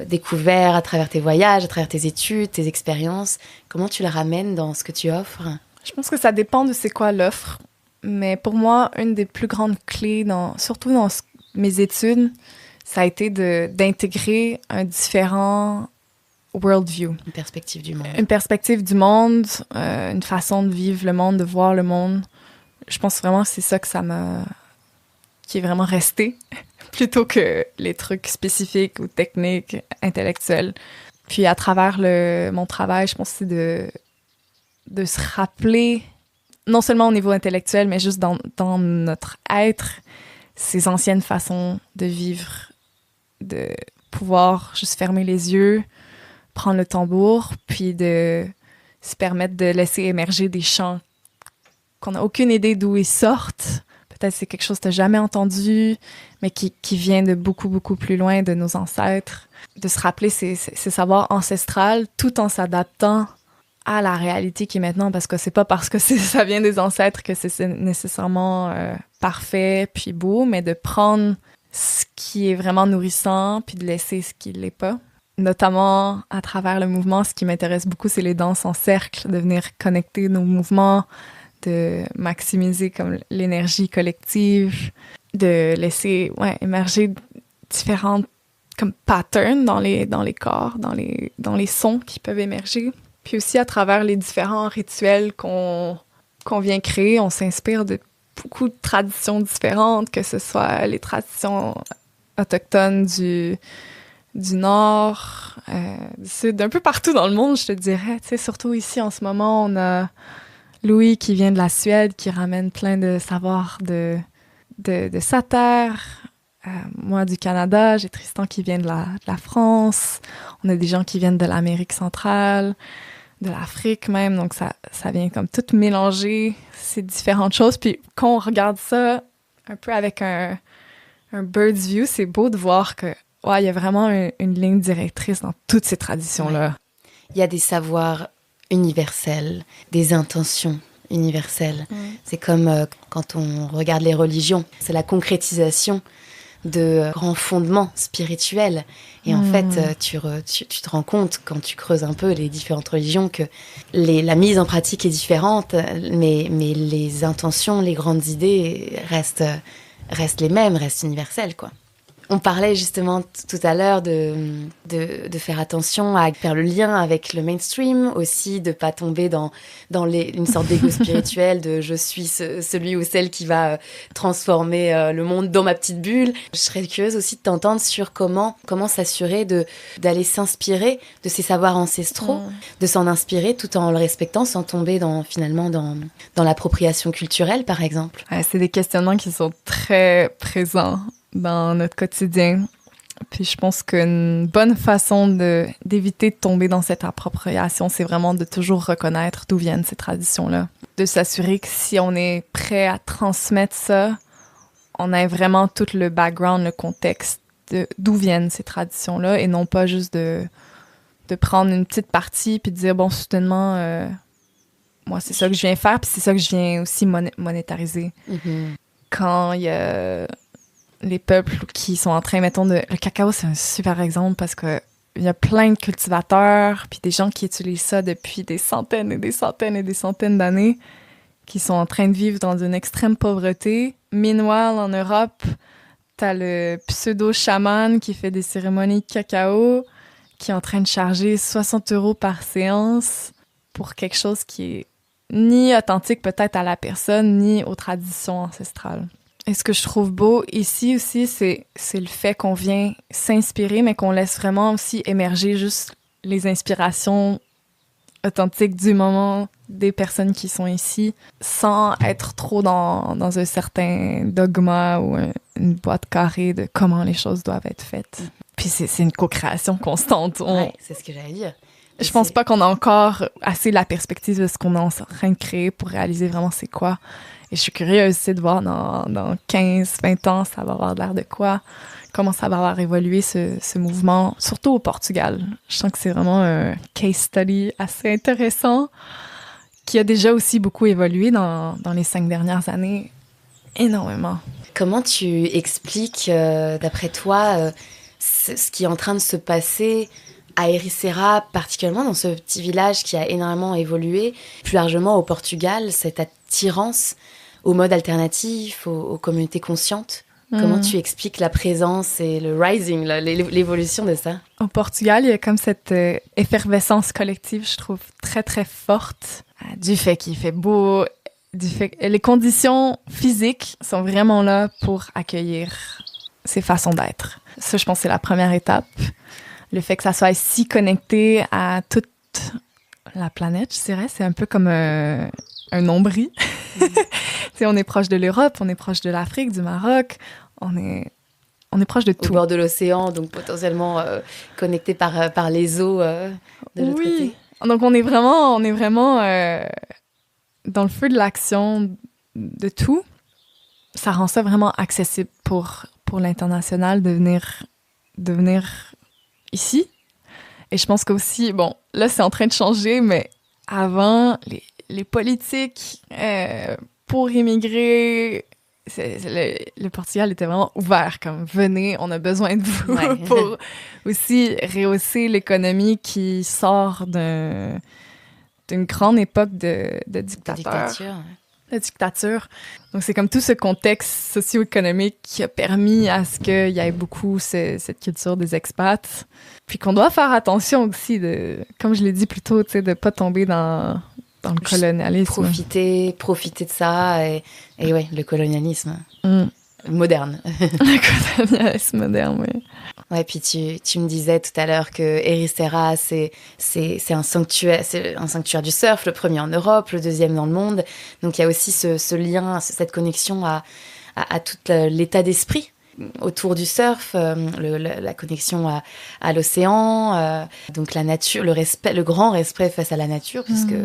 A: découvert à travers tes voyages, à travers tes études, tes expériences. Comment tu la ramènes dans ce que tu offres?
B: Je pense que ça dépend de c'est quoi l'offre. Mais pour moi, une des plus grandes clés, surtout dans mes études, ça a été d'intégrer un différent worldview.
A: Une perspective du monde.
B: Une perspective du monde, une façon de vivre le monde, de voir le monde. Je pense vraiment que c'est ça qui est vraiment resté, plutôt que les trucs spécifiques ou techniques, intellectuels. Puis à travers mon travail, je pense que c'est de se rappeler, non seulement au niveau intellectuel, mais juste dans notre être, ces anciennes façons de vivre, de pouvoir juste fermer les yeux, prendre le tambour, puis de se permettre de laisser émerger des chants qu'on n'a aucune idée d'où ils sortent. Peut-être c'est quelque chose que tu n'as jamais entendu, mais qui vient de beaucoup, beaucoup plus loin de nos ancêtres. De se rappeler ces savoirs ancestrales tout en s'adaptant à la réalité qui est maintenant, parce que c'est pas parce que ça vient des ancêtres que c'est nécessairement parfait puis beau, mais de prendre ce qui est vraiment nourrissant puis de laisser ce qui l'est pas. Notamment à travers le mouvement, ce qui m'intéresse beaucoup, c'est les danses en cercle, de venir connecter nos mouvements, de maximiser comme l'énergie collective. de laisser émerger différentes comme patterns dans les corps, dans les sons qui peuvent émerger. Puis aussi, à travers les différents rituels qu'on vient créer, on s'inspire de beaucoup de traditions différentes, que ce soit les traditions autochtones du Nord, du Sud, un peu partout dans le monde, je te dirais. Tu sais, surtout ici, en ce moment, on a Louis qui vient de la Suède, qui ramène plein de savoirs de sa terre. Moi, du Canada, j'ai Tristan qui vient de la France. On a des gens qui viennent de l'Amérique centrale, de l'Afrique même. Donc, ça vient comme tout mélanger ces différentes choses. Puis, quand on regarde ça un peu avec un bird's view, c'est beau de voir que il y a vraiment une ligne directrice dans toutes ces traditions-là.
A: Ouais. Il y a des savoirs universels, des intentions universelles. C'est comme quand on regarde les religions. C'est la concrétisation de grands fondements spirituels. Et en fait, tu te rends compte, quand tu creuses un peu les différentes religions, que la mise en pratique est différente, mais les intentions, les grandes idées restent les mêmes, restent universelles, quoi. On parlait justement tout à l'heure de faire attention à faire le lien avec le mainstream, aussi de pas tomber dans une sorte d'ego spirituel, de je suis celui ou celle qui va transformer le monde dans ma petite bulle. Je serais curieuse aussi de t'entendre sur comment s'assurer d'aller s'inspirer de ces savoirs ancestraux, de s'en inspirer tout en le respectant sans tomber finalement dans l'appropriation culturelle, par exemple.
B: Ouais, c'est des questionnements qui sont très présents dans notre quotidien. Puis je pense qu'une bonne façon d'éviter de tomber dans cette appropriation, c'est vraiment de toujours reconnaître d'où viennent ces traditions-là. De s'assurer que si on est prêt à transmettre ça, on ait vraiment tout le background, le contexte d'où viennent ces traditions-là et non pas juste de prendre une petite partie puis de dire, bon, soudainement, moi, c'est ça que je viens faire puis c'est ça que je viens aussi monétariser. Mm-hmm. Quand il y a les peuples qui sont en train, mettons, le cacao, c'est un super exemple parce que il y a plein de cultivateurs puis des gens qui utilisent ça depuis des centaines et des centaines et des centaines d'années qui sont en train de vivre dans une extrême pauvreté. Meanwhile, en Europe, t'as le pseudo-chaman qui fait des cérémonies de cacao qui est en train de charger 60 € par séance pour quelque chose qui est ni authentique peut-être à la personne, ni aux traditions ancestrales. Et ce que je trouve beau ici aussi, c'est le fait qu'on vient s'inspirer, mais qu'on laisse vraiment aussi émerger juste les inspirations authentiques du moment des personnes qui sont ici, sans être trop dans un certain dogma ou une boîte carrée de comment les choses doivent être faites. Puis c'est une co-création constante.
A: Ouais, c'est ce que j'allais dire.
B: Je pense pas qu'on a encore assez la perspective de ce qu'on est en train de créer pour réaliser vraiment c'est quoi. Et je suis curieuse aussi de voir dans 15, 20 ans, ça va avoir l'air de quoi, comment ça va avoir évolué ce mouvement, surtout au Portugal. Je sens que c'est vraiment un case study assez intéressant qui a déjà aussi beaucoup évolué dans les 5 dernières années, énormément.
A: Comment tu expliques, d'après toi, ce qui est en train de se passer à Ericeira, particulièrement dans ce petit village qui a énormément évolué, plus largement au Portugal, cette attirance au mode alternatif, aux communautés conscientes? Comment tu expliques la présence et le rising, l'évolution de ça?
B: Au Portugal, il y a comme cette effervescence collective, je trouve, très, très forte, du fait qu'il fait beau, du fait que les conditions physiques sont vraiment là pour accueillir ces façons d'être. Ça, je pense, c'est la première étape. Le fait que ça soit si connecté à toute la planète, je dirais, c'est un peu comme un nombril. On est proche de l'Europe, on est proche de l'Afrique, du Maroc, on est proche de tout.
A: Au bord de l'océan, donc potentiellement connecté par les eaux de l'autre côté.
B: Donc on est vraiment dans le feu de l'action de tout. Ça rend ça vraiment accessible pour l'international de venir ici. Et je pense qu'aussi, bon, là c'est en train de changer, mais avant, les politiques pour immigrer, le Portugal était vraiment ouvert, comme venez, on a besoin de vous pour aussi rehausser l'économie qui sort d'une grande époque de dictature. la dictature. Donc, c'est comme tout ce contexte socio-économique qui a permis à ce qu'il y ait beaucoup cette culture des expats. Puis qu'on doit faire attention aussi, comme je l'ai dit plus tôt, tu sais, de ne pas tomber dans le colonialisme.
A: Profiter de ça et ouais, le colonialisme moderne.
B: Le colonialisme moderne, oui.
A: Ouais, puis tu me disais tout à l'heure que Ericeira, c'est un sanctuaire du surf, le premier en Europe, le deuxième dans le monde. Donc il y a aussi ce lien, cette connexion à tout l'état d'esprit autour du surf, la connexion à l'océan, donc la nature, le grand respect face à la nature, puisque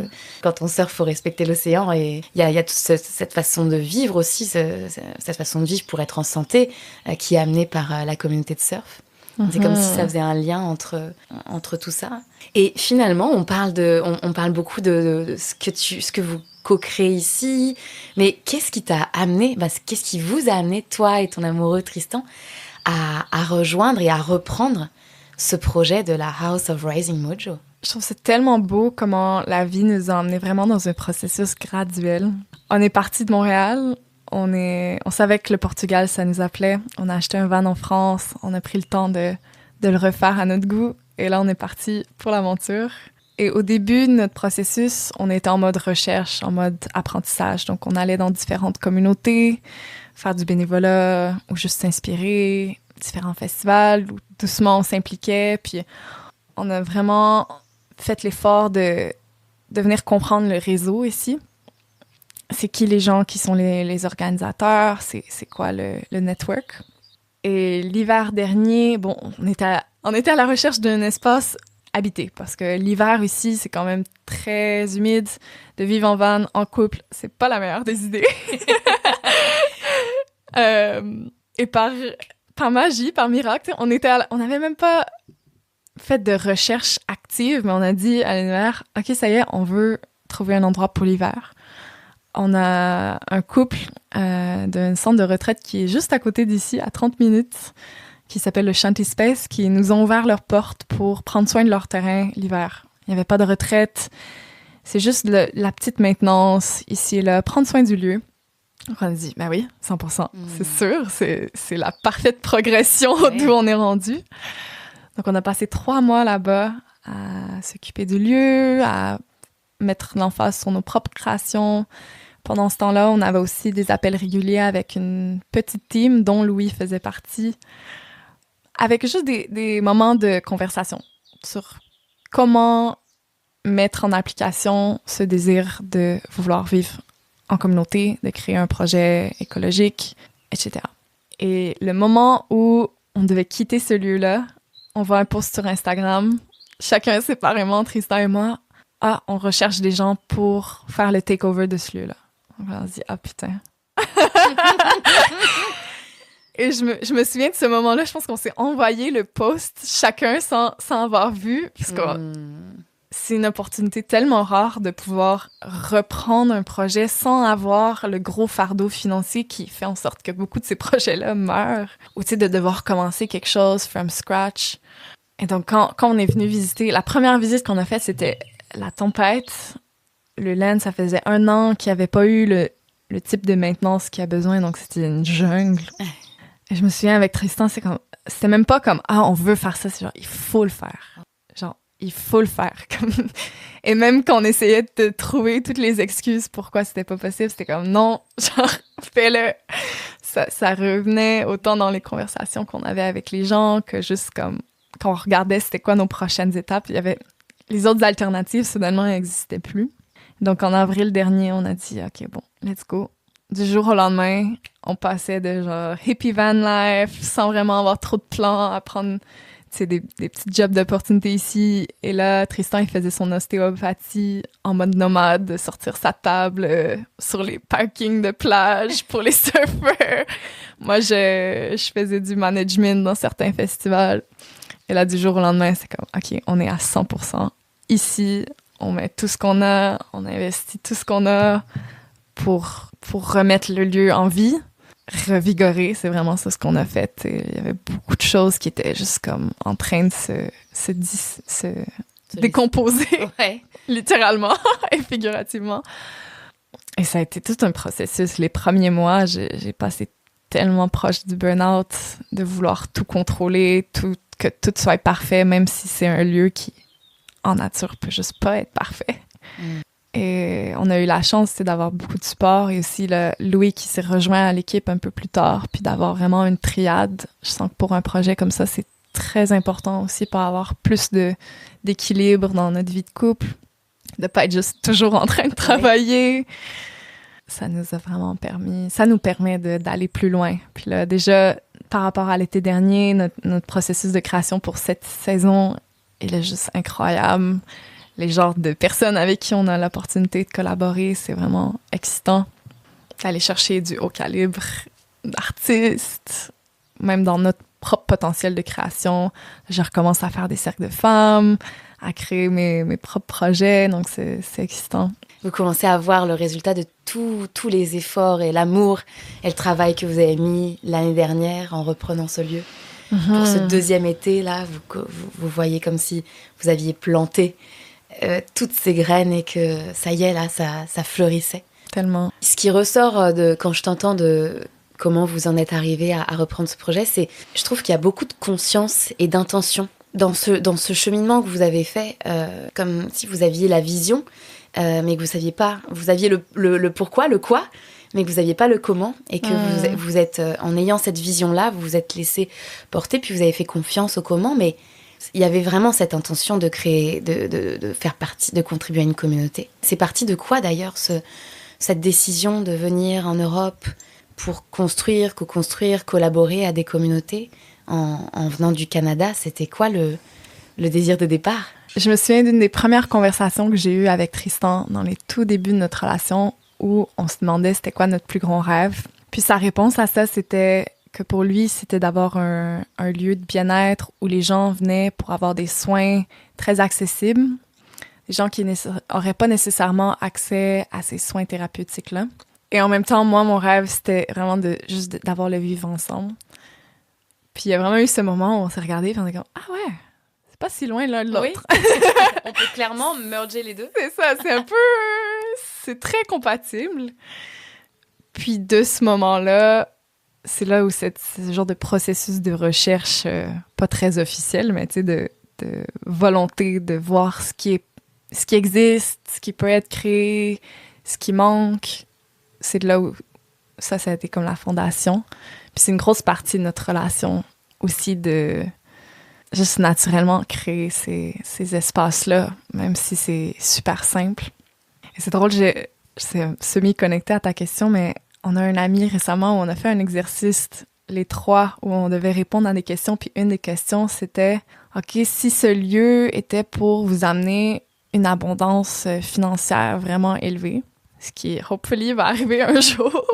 A: quand on surfe, faut respecter l'océan, et il y a toute cette façon de vivre aussi, cette façon de vivre pour être en santé, qui est amenée par la communauté de surf. C'est comme si ça faisait un lien entre tout ça. Et finalement, on parle beaucoup de ce que vous co-créez ici. Mais qu'est-ce qui t'a amené, qu'est-ce qui vous a amené, toi et ton amoureux Tristan, à rejoindre et à reprendre ce projet de la House of Rising Mojo?
B: Je trouve que c'est tellement beau comment la vie nous a emmenés vraiment dans un processus graduel. On est parti de Montréal. On savait que le Portugal, ça nous appelait. On a acheté un van en France. On a pris le temps de le refaire à notre goût. Et là, on est parti pour l'aventure. Et au début de notre processus, on était en mode recherche, en mode apprentissage. Donc, on allait dans différentes communautés, faire du bénévolat ou juste s'inspirer, différents festivals où doucement on s'impliquait. Puis, on a vraiment fait l'effort de venir comprendre le réseau ici. C'est qui les gens qui sont les organisateurs, c'est quoi le network. Et l'hiver dernier, on était à la recherche d'un espace habité, parce que l'hiver ici, c'est quand même très humide. De vivre en van, en couple, c'est pas la meilleure des idées. Et par magie, par miracle, on n'avait même pas fait de recherche active, mais on a dit à l'hiver, OK, ça y est, on veut trouver un endroit pour l'hiver. On a un couple d'un centre de retraite qui est juste à côté d'ici, à 30 minutes, qui s'appelle le Shanty Space, qui nous ont ouvert leurs portes pour prendre soin de leur terrain l'hiver. Il n'y avait pas de retraite. C'est juste la petite maintenance ici et là, prendre soin du lieu. Donc on a dit, oui, 100%, c'est sûr, c'est la parfaite progression d'où on est rendu. Donc on a passé 3 mois là-bas à s'occuper du lieu, à mettre l'emphase sur nos propres créations. Pendant ce temps-là, on avait aussi des appels réguliers avec une petite team dont Louis faisait partie, avec juste des moments de conversation sur comment mettre en application ce désir de vouloir vivre en communauté, de créer un projet écologique, etc. Et le moment où on devait quitter ce lieu-là, on voit un post sur Instagram, chacun séparément, Tristan et moi, on recherche des gens pour faire le takeover de ce lieu-là. On se dit, putain. Et je me souviens de ce moment-là, je pense qu'on s'est envoyé le post, chacun sans avoir vu, parce que c'est une opportunité tellement rare de pouvoir reprendre un projet sans avoir le gros fardeau financier qui fait en sorte que beaucoup de ces projets-là meurent, ou tu sais, de devoir commencer quelque chose from scratch. Et donc, quand on est venu visiter, la première visite qu'on a faite, c'était la tempête. Le land, ça faisait 1 an qu'il n'y avait pas eu le type de maintenance qu'il a besoin, donc c'était une jungle. Et je me souviens, avec Tristan, c'était même pas comme « on veut faire ça », c'est genre « il faut le faire ». Genre, il faut le faire. Et même quand on essayait de trouver toutes les excuses pourquoi c'était pas possible, c'était comme « non, genre, fais-le ». Ça revenait autant dans les conversations qu'on avait avec les gens que juste comme quand on regardait c'était quoi nos prochaines étapes. Il y avait les autres alternatives, soudainement, n'existaient plus. Donc, en avril dernier, on a dit, OK, bon, let's go. Du jour au lendemain, on passait de genre hippie van life, sans vraiment avoir trop de plans, à prendre, tu sais, des petits jobs d'opportunité ici. Et là, Tristan, il faisait son ostéopathie en mode nomade, de sortir sa table sur les parkings de plage pour les surfeurs. Moi, je faisais du management dans certains festivals. Et là, du jour au lendemain, c'est comme, OK, on est à 100%. Ici, on met tout ce qu'on a, on investit tout ce qu'on a pour remettre le lieu en vie, revigorer, c'est vraiment ça ce qu'on a fait. Et il y avait beaucoup de choses qui étaient juste comme en train de se décomposer, littéralement et figurativement. Et ça a été tout un processus. Les premiers mois, j'ai passé tellement proche du burn-out, de vouloir tout contrôler, que tout soit parfait, même si c'est un lieu qui, en nature, peut juste pas être parfait. Et on a eu la chance d'avoir beaucoup de support et aussi Louis qui s'est rejoint à l'équipe un peu plus tard, puis d'avoir vraiment une triade. Je sens que pour un projet comme ça, c'est très important aussi pour avoir plus d'équilibre dans notre vie de couple, de pas être juste toujours en train de travailler. Ça nous a vraiment ça nous permet d'aller plus loin. Puis là, déjà, par rapport à l'été dernier, notre processus de création pour cette saison, il est juste incroyable. Les genres de personnes avec qui on a l'opportunité de collaborer, c'est vraiment excitant d'aller chercher du haut calibre d'artistes, même dans notre propre potentiel de création. Je recommence à faire des cercles de femmes, à créer mes propres projets, donc c'est excitant.
A: Vous commencez à voir le résultat de tous les efforts et l'amour et le travail que vous avez mis l'année dernière en reprenant ce lieu. Pour ce deuxième été, là, vous voyez comme si vous aviez planté toutes ces graines et que ça y est, là, ça fleurissait.
B: Tellement.
A: Ce qui ressort quand je t'entends de comment vous en êtes arrivé à reprendre ce projet, c'est, je trouve qu'il y a beaucoup de conscience et d'intention dans ce cheminement que vous avez fait, comme si vous aviez la vision, mais que vous saviez pas, vous aviez le pourquoi, le quoi, mais que vous n'aviez pas le comment, et que vous êtes, en ayant cette vision-là, vous vous êtes laissé porter, puis vous avez fait confiance au comment, mais il y avait vraiment cette intention de créer, de faire partie, de contribuer à une communauté. C'est parti de quoi d'ailleurs, cette décision de venir en Europe pour construire, co-construire, collaborer à des communautés en venant du Canada? C'était quoi le désir de départ?
B: Je me souviens d'une des premières conversations que j'ai eues avec Tristan dans les tout débuts de notre relation où on se demandait c'était quoi notre plus grand rêve. Puis sa réponse à ça, c'était que pour lui, c'était d'avoir un lieu de bien-être où les gens venaient pour avoir des soins très accessibles, des gens qui n'auraient pas nécessairement accès à ces soins thérapeutiques-là. Et en même temps, moi, mon rêve, c'était vraiment juste d'avoir le vivre ensemble. Puis il y a vraiment eu ce moment où on s'est regardé et on est comme « Ah ouais, c'est pas si loin l'un de l'autre.
A: Oui. » On peut clairement merger les deux.
B: C'est ça, c'est un peu... c'est très compatible. Puis de ce moment-là, c'est là où ce genre de processus de recherche, pas très officiel, mais tu sais, de volonté de voir ce qui existe, ce qui peut être créé, ce qui manque. C'est de là où ça a été comme la fondation. Puis c'est une grosse partie de notre relation aussi de juste naturellement créer ces espaces-là, même si c'est super simple. Et c'est drôle, c'est semi-connecté à ta question, mais on a un ami récemment où on a fait un exercice, les trois, où on devait répondre à des questions, puis une des questions, c'était « OK, si ce lieu était pour vous amener une abondance financière vraiment élevée, ce qui, hopefully, va arriver un jour,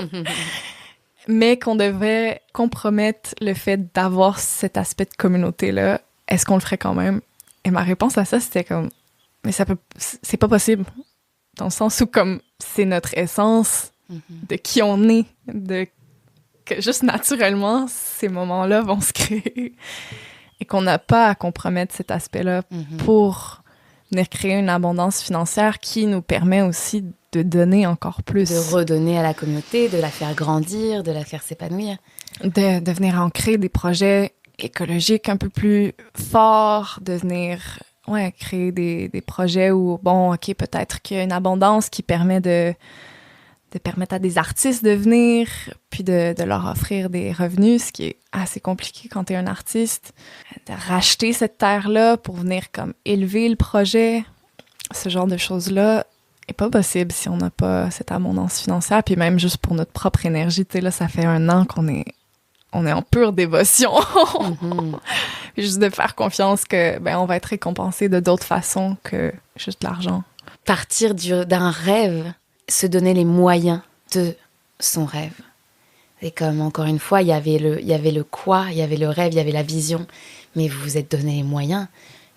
B: mais qu'on devait compromettre le fait d'avoir cet aspect de communauté-là, est-ce qu'on le ferait quand même? » Et ma réponse à ça, c'était comme « Mais c'est pas possible. » Dans le sens où, comme, c'est notre essence de qui on est, que juste naturellement, ces moments-là vont se créer et qu'on n'a pas à compromettre cet aspect-là pour venir créer une abondance financière qui nous permet aussi de donner encore plus.
A: De redonner à la communauté, de la faire grandir, de la faire s'épanouir.
B: De venir ancrer des projets écologiques un peu plus forts, de venir créer des projets où, bon, OK, peut-être qu'il y a une abondance qui permet de permettre à des artistes de venir, puis de leur offrir des revenus, ce qui est assez compliqué quand t'es un artiste. De racheter cette terre-là pour venir comme élever le projet, ce genre de choses-là est pas possible si on n'a pas cette abondance financière. Puis même juste pour notre propre énergie, tu sais, là, ça fait 1 an qu'on est en pure dévotion. Puis juste de faire confiance que on va être récompensé de d'autres façons que juste l'argent.
A: Partir d'un rêve, se donner les moyens de son rêve. Et comme, encore une fois, il y avait le quoi, il y avait le rêve, il y avait la vision, mais vous vous êtes donné les moyens,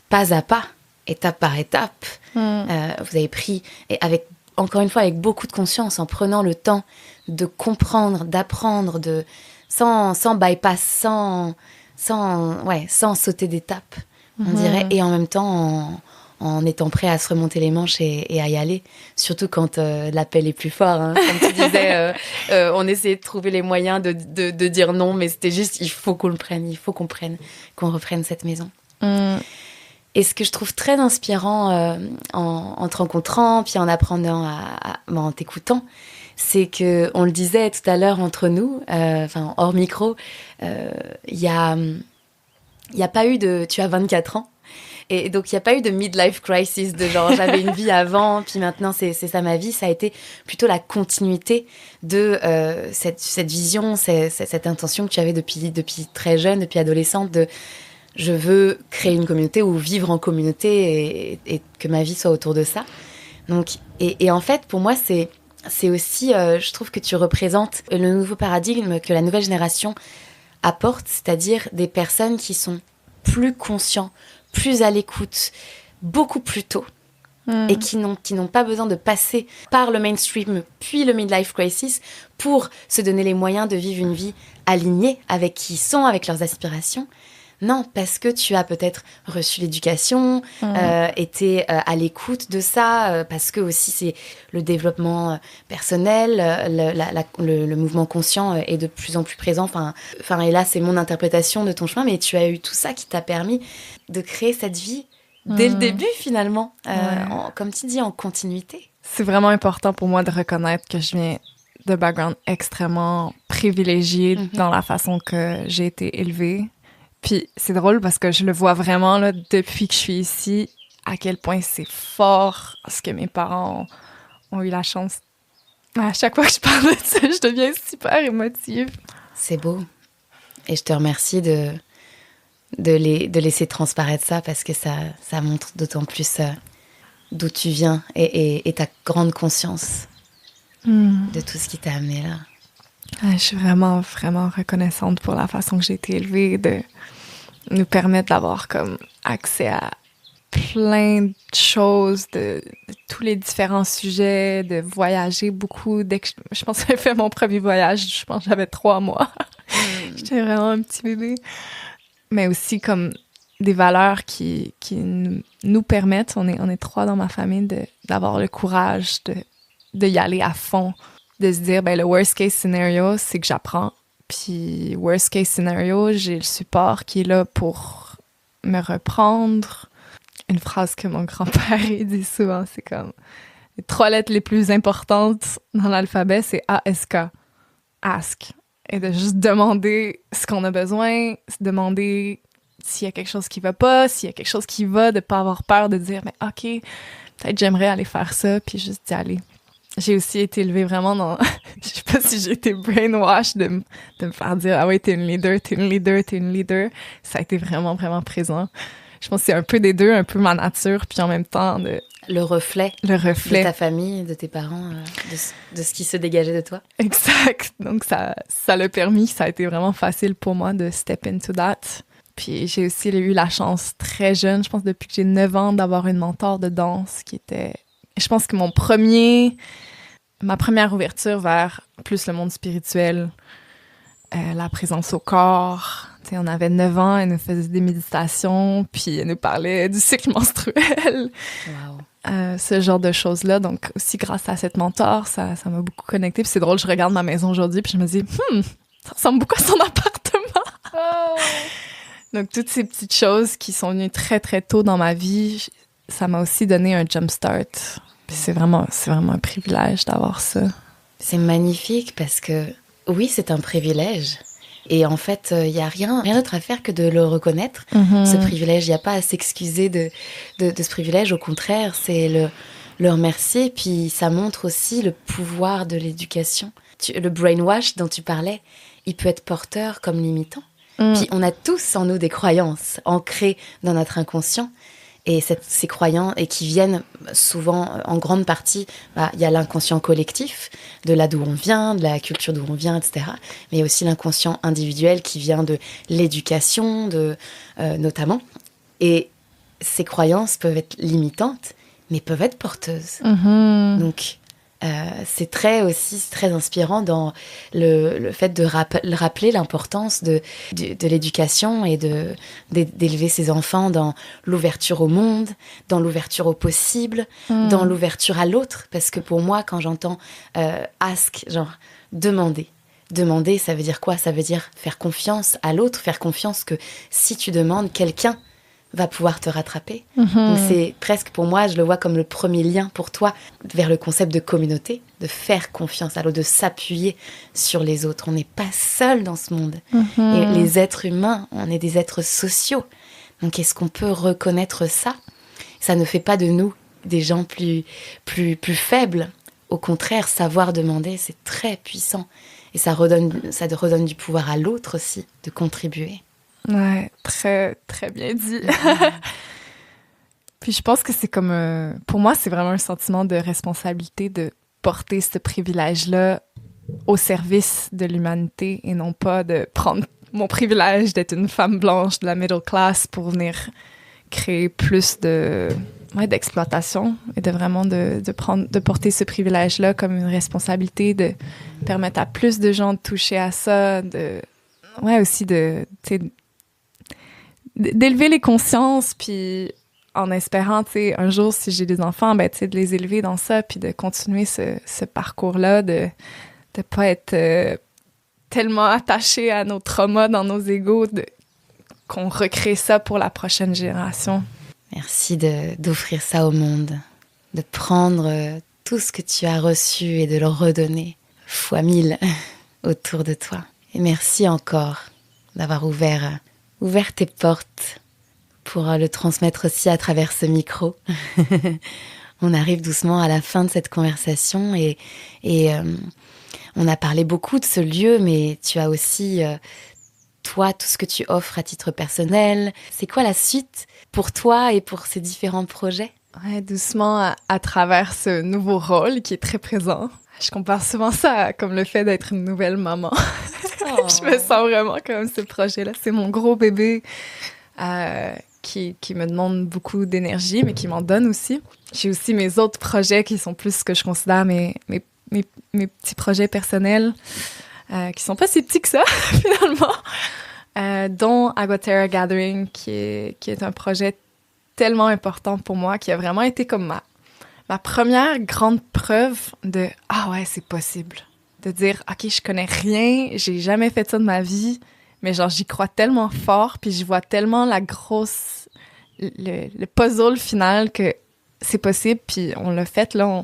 A: pas à pas, étape par étape. Vous avez pris, et encore une fois, avec beaucoup de conscience, en prenant le temps de comprendre, d'apprendre, sans bypass, sans sauter d'étape, on dirait, et en même temps en étant prêt à se remonter les manches et à y aller. Surtout quand l'appel est plus fort. Hein. Comme tu disais, on essayait de trouver les moyens de dire non, mais c'était juste, il faut qu'on le prenne, qu'on reprenne cette maison. Et ce que je trouve très inspirant en te rencontrant, puis en apprenant en t'écoutant, c'est que, on le disait tout à l'heure entre nous, hors micro, il y a pas eu de... Tu as 24 ans. Et donc, il n'y a pas eu de midlife crisis, de genre, j'avais une vie avant, puis maintenant, c'est ça ma vie. Ça a été plutôt la continuité de cette vision, cette intention que tu avais depuis très jeune, depuis adolescente, de je veux créer une communauté ou vivre en communauté et que ma vie soit autour de ça. Donc, et en fait, pour moi, c'est aussi, je trouve que tu représentes le nouveau paradigme que la nouvelle génération apporte, c'est-à-dire des personnes qui sont plus conscients, plus à l'écoute, beaucoup plus tôt, et qui n'ont pas besoin de passer par le mainstream puis le midlife crisis pour se donner les moyens de vivre une vie alignée avec qui ils sont, avec leurs aspirations. Non, parce que tu as peut-être reçu l'éducation, été à l'écoute de ça, parce que aussi c'est le développement personnel, le mouvement conscient est de plus en plus présent. Enfin, et là, c'est mon interprétation de ton chemin, mais tu as eu tout ça qui t'a permis de créer cette vie dès le début, finalement, comme tu dis, en continuité.
B: C'est vraiment important pour moi de reconnaître que je viens de background extrêmement privilégié dans la façon que j'ai été élevée. Puis c'est drôle parce que je le vois vraiment là, depuis que je suis ici, à quel point c'est fort ce que mes parents ont eu la chance. À chaque fois que je parle de ça, je deviens super émotive.
A: C'est beau. Et je te remercie de laisser transparaître ça parce que ça montre d'autant plus d'où tu viens et ta grande conscience de tout ce qui t'a amené là.
B: Je suis vraiment, vraiment reconnaissante pour la façon que j'ai été élevée, de nous permettre d'avoir comme accès à plein de choses, de tous les différents sujets, de voyager beaucoup. Dès que je pense que j'ai fait mon premier voyage, je pense que j'avais 3 mois. J'étais vraiment un petit bébé. Mais aussi comme des valeurs qui nous permettent, on est 3 dans ma famille, d'avoir le courage de y aller à fond. De se dire, le worst case scenario, c'est que j'apprends. Puis, worst case scenario, j'ai le support qui est là pour me reprendre. Une phrase que mon grand-père dit souvent, c'est comme les 3 lettres les plus importantes dans l'alphabet, c'est ASK. Ask. Et de juste demander ce qu'on a besoin, se demander s'il y a quelque chose qui va pas, s'il y a quelque chose qui va, de pas avoir peur de dire, mais OK, peut-être j'aimerais aller faire ça, puis juste d'y aller. J'ai aussi été élevée vraiment dans... Je sais pas si j'ai été brainwash de me faire dire « Ah ouais, t'es une leader, t'es une leader, t'es une leader ». Ça a été vraiment, vraiment présent. Je pense que c'est un peu des deux, un peu ma nature, puis en même temps...
A: Le reflet de ta famille, de tes parents, de ce qui se dégageait de toi.
B: Exact. Donc ça l'a permis, ça a été vraiment facile pour moi de step into that. Puis j'ai aussi eu la chance très jeune, je pense depuis que j'ai 9 ans, d'avoir une mentor de danse qui était... Je pense que ma première ouverture vers plus le monde spirituel, la présence au corps. T'sais, on avait 9 ans, elle nous faisait des méditations, puis elle nous parlait du cycle menstruel. Wow. Ce genre de choses-là. Donc aussi grâce à cette mentor, ça m'a beaucoup connectée. Puis c'est drôle, je regarde ma maison aujourd'hui, puis je me dis, ça ressemble beaucoup à son appartement. Oh. Donc toutes ces petites choses qui sont venues très très tôt dans ma vie, ça m'a aussi donné un jumpstart. Puis c'est vraiment un privilège d'avoir ça.
A: C'est magnifique parce que, oui, c'est un privilège. Et en fait, il n'y a rien d'autre à faire que de le reconnaître, ce privilège. Il n'y a pas à s'excuser de ce privilège. Au contraire, c'est le remercier. Puis ça montre aussi le pouvoir de l'éducation. Le brainwash dont tu parlais, il peut être porteur comme limitant. Puis on a tous en nous des croyances ancrées dans notre inconscient. Et ces croyances, et qui viennent souvent, en grande partie, il y a l'inconscient collectif, de là d'où on vient, de la culture d'où on vient, etc. Mais il y a aussi l'inconscient individuel qui vient de l'éducation, notamment. Et ces croyances peuvent être limitantes, mais peuvent être porteuses. Donc, C'est très inspirant dans le fait de rappeler l'importance de l'éducation et d'élever ses enfants dans l'ouverture au monde, dans l'ouverture au possible, dans l'ouverture à l'autre. Parce que pour moi, quand j'entends ask, genre demander, ça veut dire quoi? Ça veut dire faire confiance à l'autre, faire confiance que si tu demandes, quelqu'un va pouvoir te rattraper. Donc c'est presque, pour moi, je le vois comme le premier lien pour toi vers le concept de communauté, de faire confiance à l'autre, de s'appuyer sur les autres. On n'est pas seul dans ce monde. Et les êtres humains, on est des êtres sociaux. Donc est-ce qu'on peut reconnaître ça? Ça ne fait pas de nous des gens plus faibles. Au contraire, savoir demander, c'est très puissant. Et ça redonne du pouvoir à l'autre aussi, de contribuer.
B: Ouais, très, très bien dit. Puis je pense que c'est comme... pour moi, c'est vraiment un sentiment de responsabilité de porter ce privilège-là au service de l'humanité et non pas de prendre mon privilège d'être une femme blanche de la middle class pour venir créer plus d'exploitation et de vraiment de porter ce privilège-là comme une responsabilité, de permettre à plus de gens de toucher à ça, aussi d'élever les consciences, puis en espérant, tu sais, un jour, si j'ai des enfants, ben, tu sais, de les élever dans ça, puis de continuer ce parcours-là, de pas être tellement attaché à nos traumas dans nos égos, qu'on recrée ça pour la prochaine génération.
A: Merci d'offrir ça au monde, de prendre tout ce que tu as reçu et de le redonner fois 1000 autour de toi. Et merci encore d'avoir ouvert tes portes pour le transmettre aussi à travers ce micro. On arrive doucement à la fin de cette conversation et on a parlé beaucoup de ce lieu, mais tu as aussi, toi, tout ce que tu offres à titre personnel. C'est quoi la suite pour toi et pour ces différents projets?
B: Ouais, doucement, à travers ce nouveau rôle qui est très présent. Je compare souvent ça comme le fait d'être une nouvelle maman. Oh. Je me sens vraiment comme ce projet-là. C'est mon gros bébé qui me demande beaucoup d'énergie, mais qui m'en donne aussi. J'ai aussi mes autres projets qui sont plus ce que je considère mes petits projets personnels, qui sont pas si petits que ça, finalement, dont Aguaterra Gathering, qui est un projet tellement important pour moi, qui a vraiment été comme ma première grande preuve de « Ah ouais, c'est possible ». De dire « OK, je connais rien, j'ai jamais fait ça de ma vie, mais genre j'y crois tellement fort, puis je vois tellement le puzzle final que c'est possible, puis on l'a fait, là,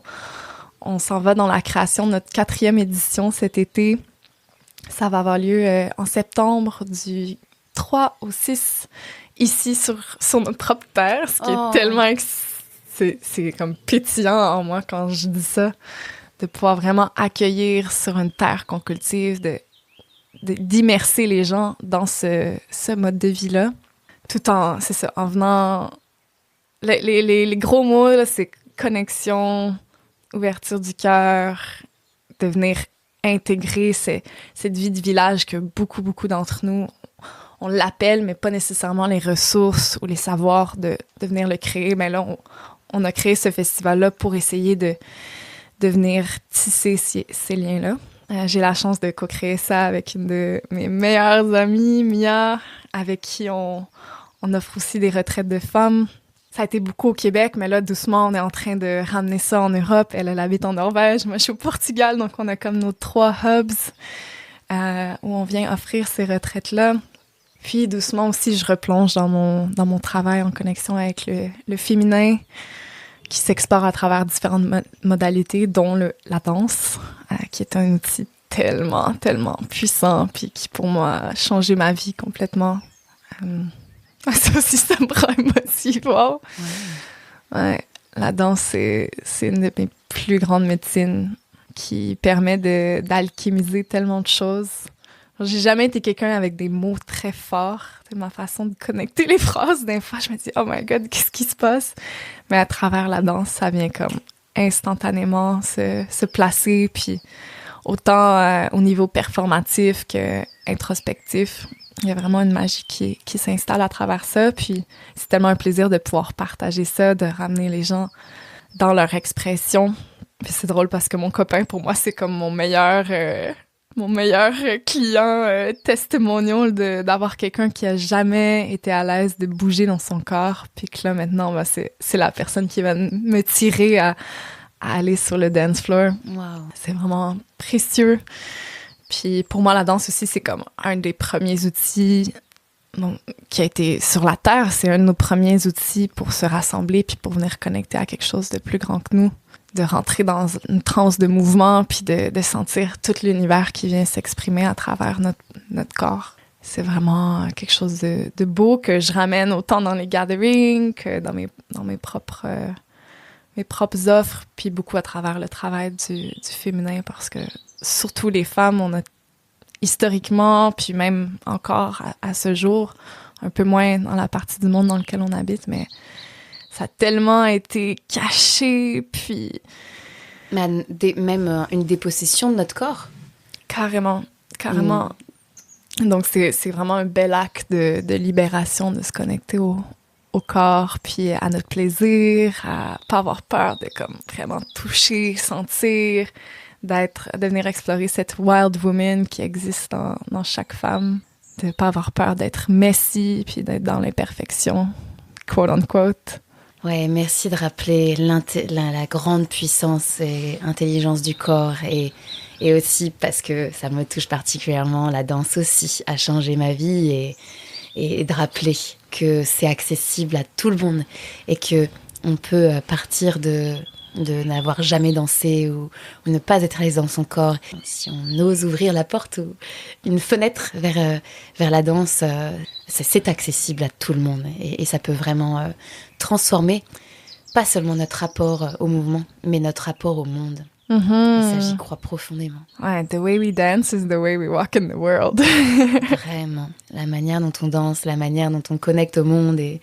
B: on s'en va dans la création de notre 4e édition cet été. Ça va avoir lieu en septembre du 3 au 6, ici sur notre propre terre, ce qui est tellement... C'est comme pétillant en moi quand je dis ça, de pouvoir vraiment accueillir sur une terre qu'on cultive, d'immerser les gens dans ce mode de vie-là, tout en venant... Les gros mots, là, c'est connexion, ouverture du cœur, de venir intégrer cette vie de village que beaucoup d'entre nous, on l'appelle, mais pas nécessairement les ressources ou les savoirs de venir le créer. Mais là, on a créé ce festival-là pour essayer de venir tisser ces liens-là. J'ai la chance de co-créer ça avec une de mes meilleures amies, Mia, avec qui on offre aussi des retraites de femmes. Ça a été beaucoup au Québec, mais là, doucement, on est en train de ramener ça en Europe. Elle habite en Norvège, moi, je suis au Portugal, donc on a comme nos 3 hubs où on vient offrir ces retraites-là. Puis, doucement aussi, je replonge dans mon travail en connexion avec le féminin, qui s'explore à travers différentes modalités, dont la danse, qui est un outil tellement, tellement puissant, puis qui, pour moi, a changé ma vie complètement. Ça aussi, ça me rend émotive. Wow! Ouais, la danse, c'est une de mes plus grandes médecines qui permet d'alchimiser tellement de choses. J'ai jamais été quelqu'un avec des mots très forts. C'est ma façon de connecter les phrases. Des fois, je me dis « Oh my God, qu'est-ce qui se passe? » Mais à travers la danse, ça vient comme instantanément se placer, puis autant au niveau performatif que introspectif. Il y a vraiment une magie qui s'installe à travers ça, puis c'est tellement un plaisir de pouvoir partager ça, de ramener les gens dans leur expression, Puis c'est drôle parce que mon copain, pour moi, c'est comme mon meilleur client testimonial d'avoir quelqu'un qui a jamais été à l'aise de bouger dans son corps. Puis que là, maintenant, ben, c'est la personne qui va me tirer à aller sur le dance floor.
A: Wow.
B: C'est vraiment précieux. Puis pour moi, la danse aussi, c'est comme un des premiers outils qui a été sur la Terre. C'est un de nos premiers outils pour se rassembler puis pour venir connecter à quelque chose de plus grand que nous. De rentrer dans une transe de mouvement puis de sentir tout l'univers qui vient s'exprimer à travers notre corps. C'est vraiment quelque chose de beau que je ramène autant dans les gatherings que dans mes propres offres, puis beaucoup à travers le travail du féminin, parce que surtout les femmes, on a historiquement, puis même encore à ce jour, un peu moins dans la partie du monde dans laquelle on habite, mais ça a tellement été caché, puis...
A: Même une dépossession de notre corps.
B: Carrément. Donc, c'est vraiment un bel acte de libération, de se connecter au corps, puis à notre plaisir, à pas avoir peur de comme vraiment toucher, sentir, de venir explorer cette wild woman qui existe dans chaque femme, de pas avoir peur d'être messy, puis d'être dans l'imperfection, quote unquote.
A: Ouais, merci de rappeler la grande puissance et intelligence du corps et aussi parce que ça me touche particulièrement, la danse aussi a changé ma vie et de rappeler que c'est accessible à tout le monde et que on peut partir de n'avoir jamais dansé ou ne pas être à l'aise dans son corps. Si on ose ouvrir la porte ou une fenêtre vers la danse, c'est accessible à tout le monde et ça peut vraiment transformer pas seulement notre rapport au mouvement, mais notre rapport au monde.
B: Mm-hmm.
A: Et ça, j'y crois profondément.
B: Ouais, the way we dance is the way we walk in the world.
A: Vraiment. La manière dont on danse, la manière dont on connecte au monde et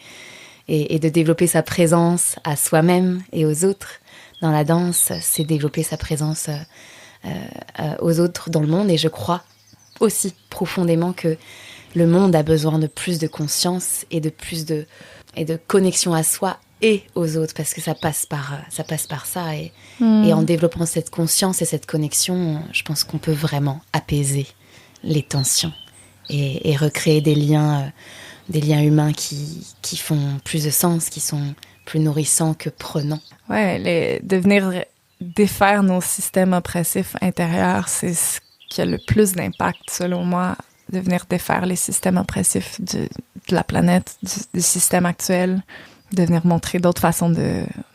A: de développer sa présence à soi-même et aux autres. Dans la danse, c'est développer sa présence aux autres dans le monde. Et je crois aussi profondément que le monde a besoin de plus de conscience et de connexion à soi et aux autres, parce que ça passe par ça. Et en développant cette conscience et cette connexion, je pense qu'on peut vraiment apaiser les tensions et recréer des liens humains qui font plus de sens, qui sont plus nourrissants que prenants.
B: Ouais, de venir défaire nos systèmes oppressifs intérieurs, c'est ce qui a le plus d'impact, selon moi, de venir défaire les systèmes oppressifs de la planète, du système actuel, de venir montrer d'autres façons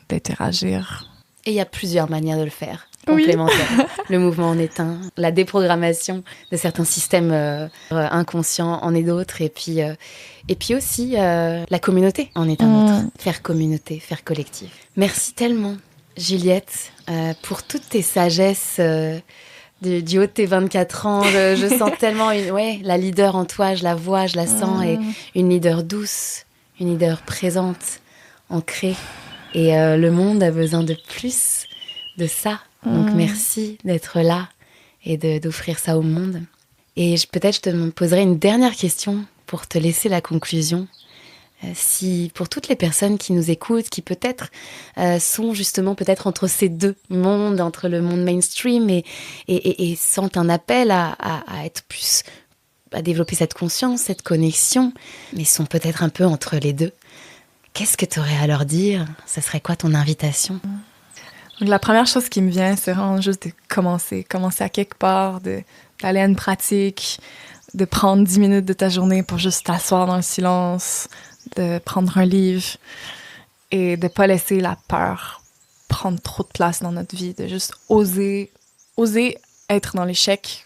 B: d'interagir.
A: Et il y a plusieurs manières de le faire, complémentaires. Oui. Le mouvement en est un, la déprogrammation de certains systèmes inconscients en est d'autres, et puis aussi la communauté en est un autre. Faire communauté, faire collectif. Merci tellement, Juliette, pour toutes tes sagesses du haut de tes 24 ans. Je sens tellement la leader en toi, je la vois, je la sens, et une leader douce, une leader présente, ancrée. Et le monde a besoin de plus de ça. Donc merci d'être là et d'offrir ça au monde. Et peut-être je te poserai une dernière question pour te laisser la conclusion. Si pour toutes les personnes qui nous écoutent, qui peut-être sont justement peut-être entre ces deux mondes, entre le monde mainstream et sentent un appel à être plus, à développer cette conscience, cette connexion, mais sont peut-être un peu entre les deux, qu'est-ce que tu aurais à leur dire? Ce serait quoi ton invitation?
B: La première chose qui me vient, c'est vraiment juste de commencer à quelque part, d'aller à une pratique, de prendre 10 minutes de ta journée pour juste t'asseoir dans le silence, de prendre un livre et de pas laisser la peur prendre trop de place dans notre vie, de juste oser être dans l'échec,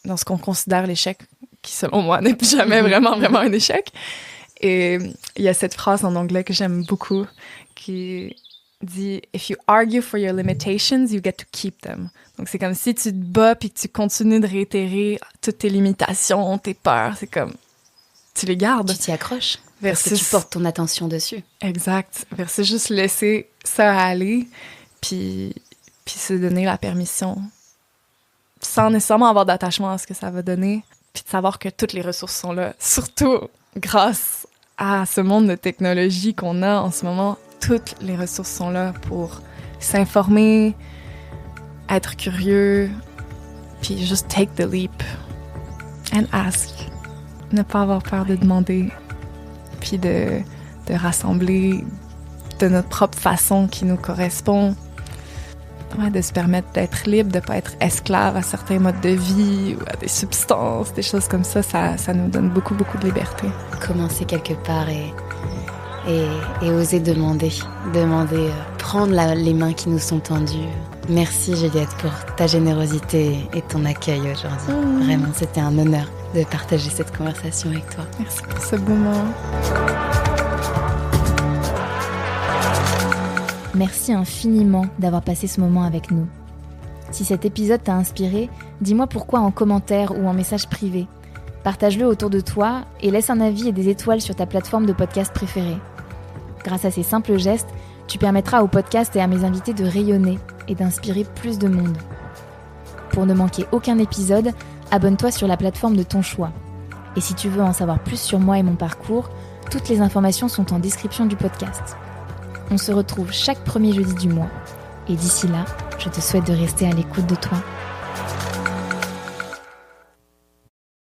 B: dans ce qu'on considère l'échec, qui selon moi n'est plus jamais vraiment un échec. Et il y a cette phrase en anglais que j'aime beaucoup qui dit « If you argue for your limitations, you get to keep them ». Donc c'est comme si tu te bats puis que tu continues de réitérer toutes tes limitations, tes peurs, c'est comme tu les gardes.
A: Tu t'y accroches parce que tu portes ton attention dessus.
B: Exact. Versus juste laisser ça aller puis se donner la permission sans nécessairement avoir d'attachement à ce que ça va donner, puis de savoir que toutes les ressources sont là, surtout grâce à ce monde de technologie qu'on a en ce moment. Toutes les ressources sont là pour s'informer, être curieux, puis juste take the leap and ask. Ne pas avoir peur de demander, puis de rassembler de notre propre façon qui nous correspond. Ouais, de se permettre d'être libre, de ne pas être esclave à certains modes de vie ou à des substances, des choses comme ça, ça nous donne beaucoup, beaucoup de liberté.
A: Commencer quelque part et oser demander, prendre les mains qui nous sont tendues. Merci Juliette pour ta générosité et ton accueil aujourd'hui. Vraiment, c'était un honneur de partager cette conversation avec toi.
B: Merci pour ce beau moment.
C: Merci infiniment d'avoir passé ce moment avec nous. Si cet épisode t'a inspiré, dis-moi pourquoi en commentaire ou en message privé. Partage-le autour de toi et laisse un avis et des étoiles sur ta plateforme de podcast préférée. Grâce à ces simples gestes, tu permettras au podcast et à mes invités de rayonner et d'inspirer plus de monde. Pour ne manquer aucun épisode, abonne-toi sur la plateforme de ton choix. Et si tu veux en savoir plus sur moi et mon parcours, toutes les informations sont en description du podcast. On se retrouve chaque premier jeudi du mois. Et d'ici là, je te souhaite de rester à l'écoute de toi.